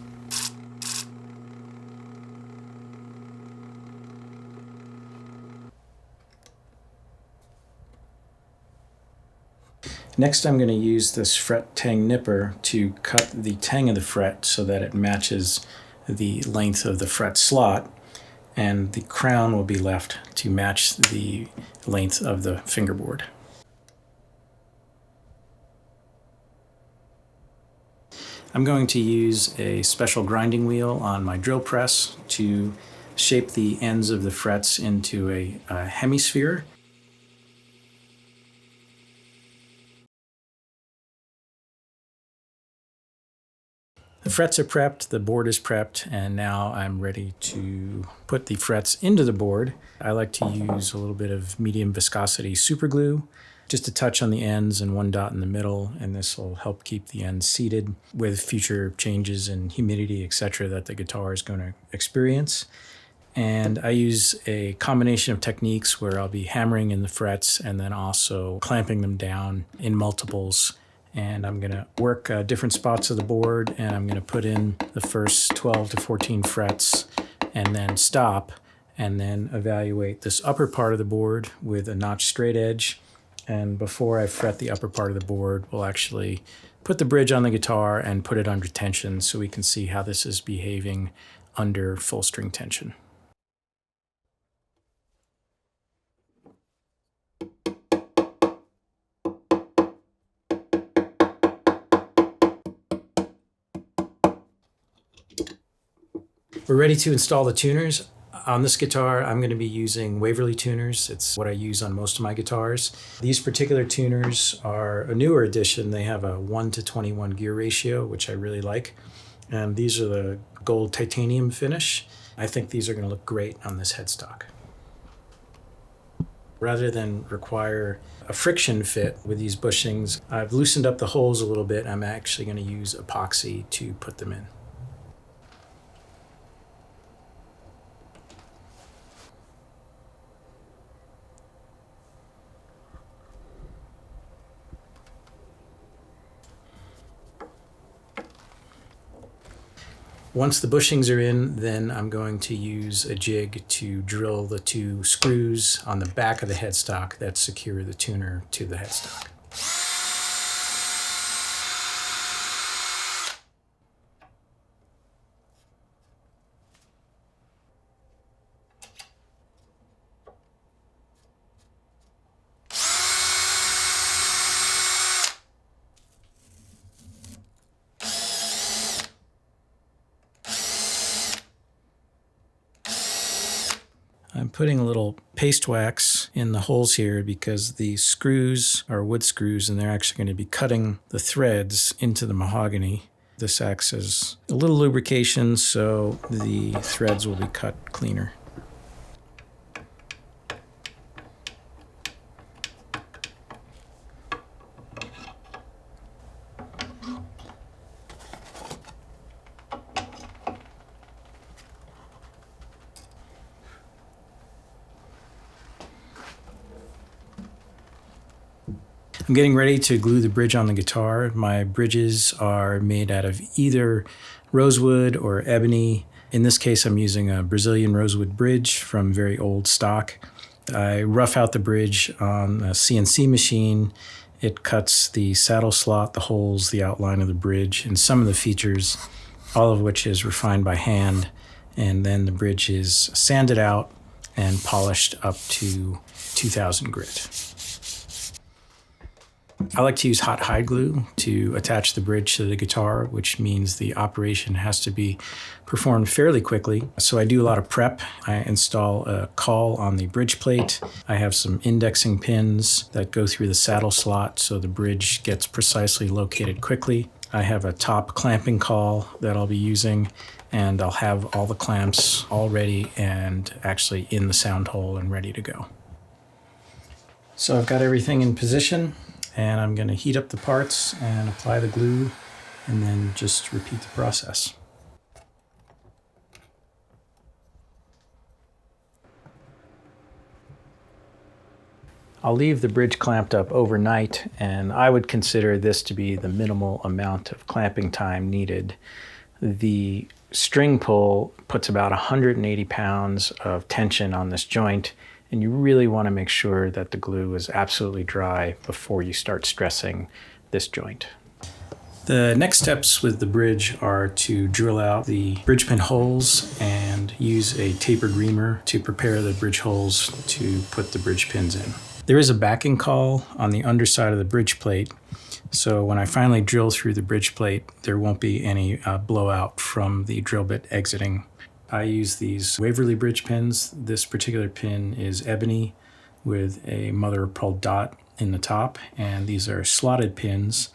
Next, I'm going to use this fret tang nipper to cut the tang of the fret so that it matches the length of the fret slot, and the crown will be left to match the length of the fingerboard. I'm going to use a special grinding wheel on my drill press to shape the ends of the frets into a hemisphere. The frets are prepped, the board is prepped, and now I'm ready to put the frets into the board. I like to use a little bit of medium viscosity super glue, just a touch on the ends and one dot in the middle, and this will help keep the ends seated with future changes in humidity, etc. that the guitar is going to experience. And I use a combination of techniques where I'll be hammering in the frets and then also clamping them down in multiples. And I'm going to work different spots of the board, and I'm going to put in the first 12 to 14 frets and then stop, and then evaluate this upper part of the board with a notch straight edge. And before I fret the upper part of the board, we'll actually put the bridge on the guitar and put it under tension so we can see how this is behaving under full string tension. We're ready to install the tuners. On this guitar, I'm going to be using Waverly tuners. It's what I use on most of my guitars. These particular tuners are a newer edition. They have a 1:21 gear ratio, which I really like. And these are the gold titanium finish. I think these are going to look great on this headstock. Rather than require a friction fit with these bushings, I've loosened up the holes a little bit. I'm actually going to use epoxy to put them in. Once the bushings are in, then I'm going to use a jig to drill the 2 screws on the back of the headstock that secure the tuner to the headstock. I'm putting a little paste wax in the holes here because the screws are wood screws and they're actually going to be cutting the threads into the mahogany. This acts as a little lubrication so the threads will be cut cleaner. I'm getting ready to glue the bridge on the guitar. My bridges are made out of either rosewood or ebony. In this case, I'm using a Brazilian rosewood bridge from very old stock. I rough out the bridge on a CNC machine. It cuts the saddle slot, the holes, the outline of the bridge, and some of the features, all of which is refined by hand. And then the bridge is sanded out and polished up to 2000 grit. I like to use hot hide glue to attach the bridge to the guitar, which means the operation has to be performed fairly quickly. So I do a lot of prep. I install a caul on the bridge plate. I have some indexing pins that go through the saddle slot so the bridge gets precisely located quickly. I have a top clamping caul that I'll be using, and I'll have all the clamps all ready and actually in the sound hole and ready to go. So I've got everything in position. And I'm going to heat up the parts and apply the glue and then just repeat the process. I'll leave the bridge clamped up overnight, and I would consider this to be the minimal amount of clamping time needed. The string pull puts about 180 pounds of tension on this joint, and you really want to make sure that the glue is absolutely dry before you start stressing this joint. The next steps with the bridge are to drill out the bridge pin holes and use a tapered reamer to prepare the bridge holes to put the bridge pins in. There is a backing caul on the underside of the bridge plate, so when I finally drill through the bridge plate, there won't be any blowout from the drill bit exiting. I use these Waverly bridge pins. This particular pin is ebony with a mother of pearl dot in the top, and these are slotted pins.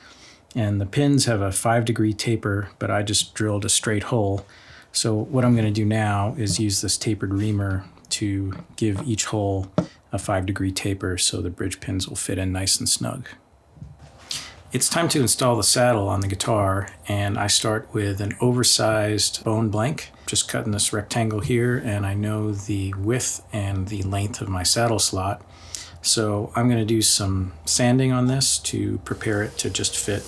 And the pins have a 5-degree taper, but I just drilled a straight hole. So what I'm going to do now is use this tapered reamer to give each hole a 5-degree taper so the bridge pins will fit in nice and snug. It's time to install the saddle on the guitar, and I start with an oversized bone blank. Just cutting this rectangle here, and I know the width and the length of my saddle slot. So I'm going to do some sanding on this to prepare it to just fit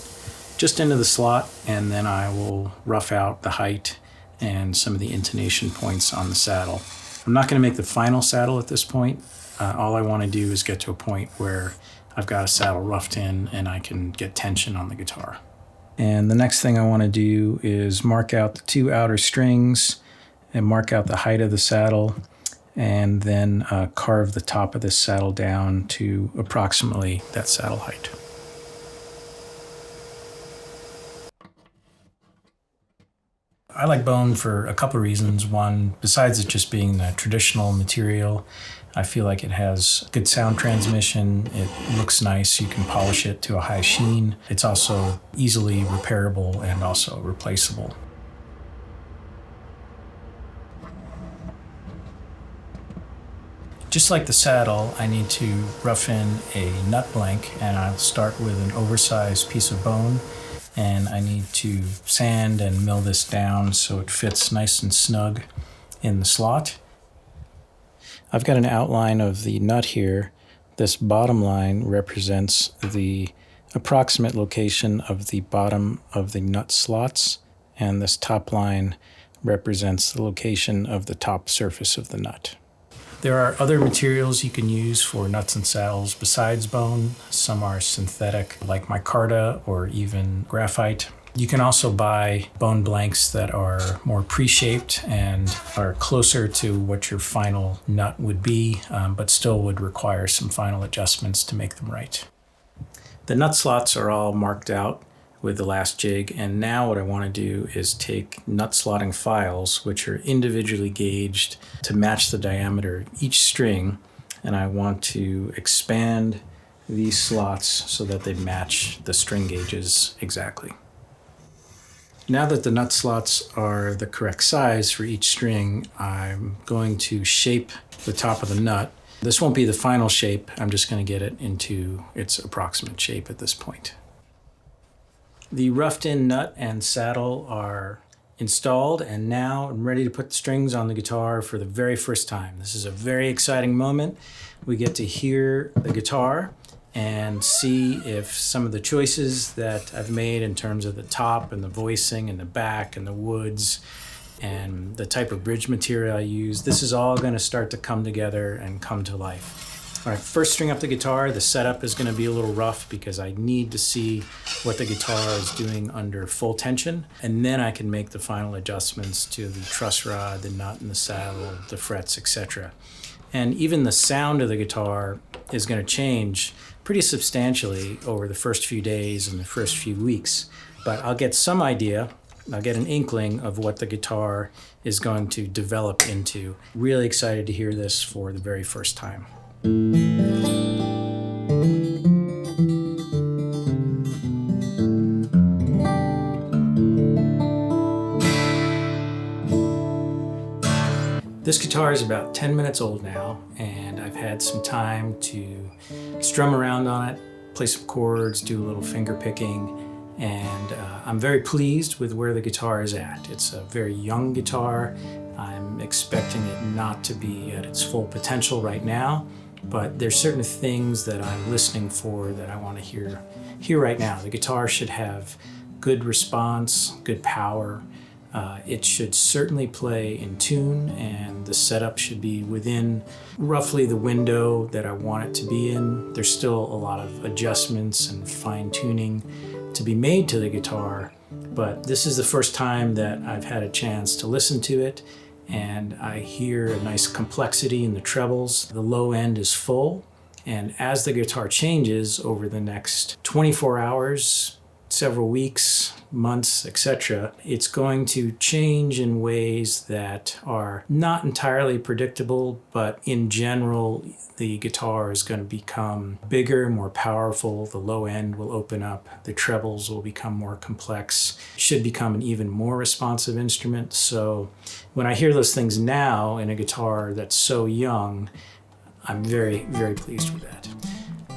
just into the slot, and then I will rough out the height and some of the intonation points on the saddle. I'm not going to make the final saddle at this point. All I want to do is get to a point where I've got a saddle roughed in and I can get tension on the guitar. And the next thing I want to do is mark out the 2 outer strings and mark out the height of the saddle, and then carve the top of this saddle down to approximately that saddle height. I like bone for a couple of reasons. One, besides it just being the traditional material, I feel like it has good sound transmission. It looks nice. You can polish it to a high sheen. It's also easily repairable and also replaceable. Just like the saddle, I need to rough in a nut blank, and I'll start with an oversized piece of bone, and I need to sand and mill this down so it fits nice and snug in the slot. I've got an outline of the nut here. This bottom line represents the approximate location of the bottom of the nut slots, and this top line represents the location of the top surface of the nut. There are other materials you can use for nuts and saddles besides bone. Some are synthetic, like micarta or even graphite. You can also buy bone blanks that are more pre-shaped and are closer to what your final nut would be, but still would require some final adjustments to make them right. The nut slots are all marked out with the last jig, and now what I want to do is take nut slotting files, which are individually gauged to match the diameter of each string, and I want to expand these slots so that they match the string gauges exactly. Now that the nut slots are the correct size for each string, I'm going to shape the top of the nut. This won't be the final shape, I'm just going to get it into its approximate shape at this point. The roughed-in nut and saddle are installed, and now I'm ready to put the strings on the guitar for the very first time. This is a very exciting moment. We get to hear the guitar and see if some of the choices that I've made in terms of the top and the voicing and the back and the woods and the type of bridge material I use, this is all going to start to come together and come to life. All right, first string up the guitar, the setup is going to be a little rough because I need to see what the guitar is doing under full tension, and then I can make the final adjustments to the truss rod, the nut and the saddle, the frets, etc. And even the sound of the guitar is going to change pretty substantially over the first few days and the first few weeks. But I'll get some idea, I'll get an inkling of what the guitar is going to develop into. Really excited to hear this for the very first time. This guitar is about 10 minutes old now, and I've had some time to strum around on it, play some chords, do a little finger picking, and I'm very pleased with where the guitar is at. It's a very young guitar. I'm expecting it not to be at its full potential right now, but there's certain things that I'm listening for that I want to hear right now. The guitar should have good response, good power. It should certainly play in tune, and the setup should be within roughly the window that I want it to be in. There's still a lot of adjustments and fine-tuning to be made to the guitar, but this is the first time that I've had a chance to listen to it, and I hear a nice complexity in the trebles. The low end is full, and as the guitar changes over the next 24 hours, several weeks, months, etc., it's going to change in ways that are not entirely predictable, but in general, the guitar is going to become bigger, more powerful, the low end will open up, the trebles will become more complex, it should become an even more responsive instrument. So when I hear those things now in a guitar that's so young, I'm very, very pleased with that.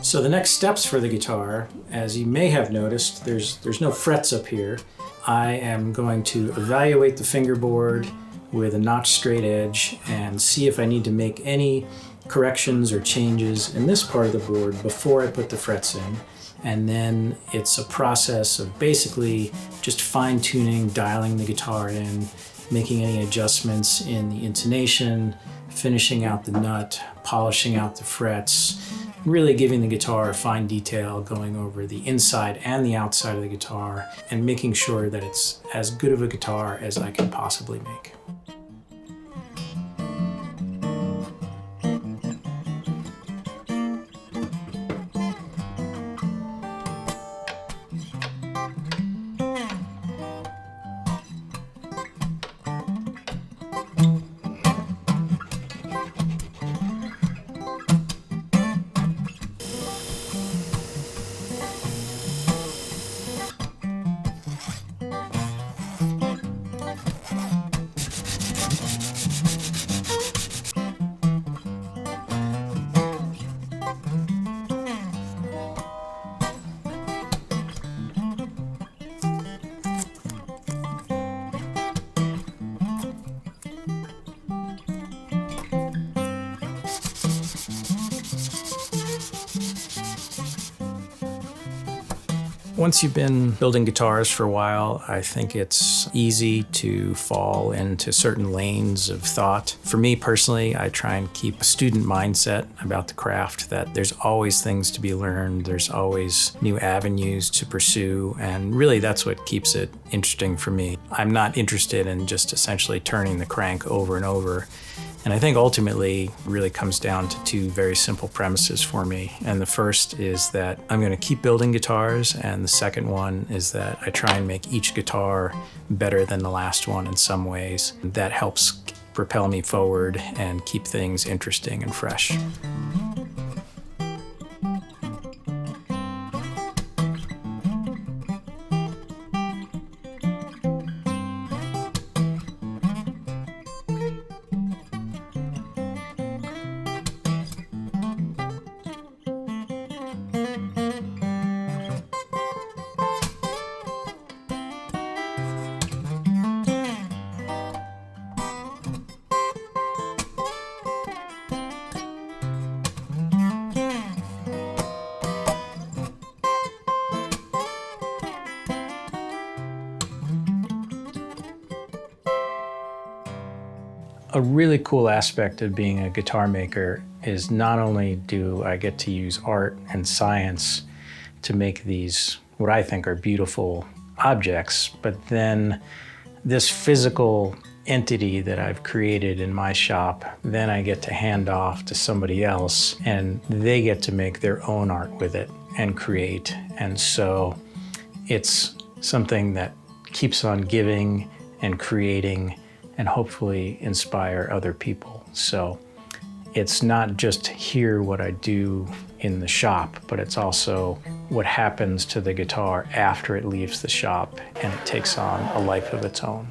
So the next steps for the guitar, as you may have noticed, there's no frets up here. I am going to evaluate the fingerboard with a notch straight edge and see if I need to make any corrections or changes in this part of the board before I put the frets in. And then it's a process of basically just fine-tuning, dialing the guitar in, making any adjustments in the intonation, finishing out the nut, polishing out the frets, really giving the guitar a fine detail, going over the inside and the outside of the guitar, and making sure that it's as good of a guitar as I can possibly make. Once you've been building guitars for a while, I think it's easy to fall into certain lanes of thought. For me personally, I try and keep a student mindset about the craft, that there's always things to be learned, there's always new avenues to pursue, and really that's what keeps it interesting for me. I'm not interested in just essentially turning the crank over and over. And I think ultimately it really comes down to two very simple premises for me. And the first is that I'm going to keep building guitars, and the second one is that I try and make each guitar better than the last one in some ways. That helps propel me forward and keep things interesting and fresh. A really cool aspect of being a guitar maker is not only do I get to use art and science to make these, what I think are beautiful objects, but then this physical entity that I've created in my shop, then I get to hand off to somebody else and they get to make their own art with it and create. And so it's something that keeps on giving and creating and hopefully inspire other people. So it's not just here what I do in the shop, but it's also what happens to the guitar after it leaves the shop and it takes on a life of its own.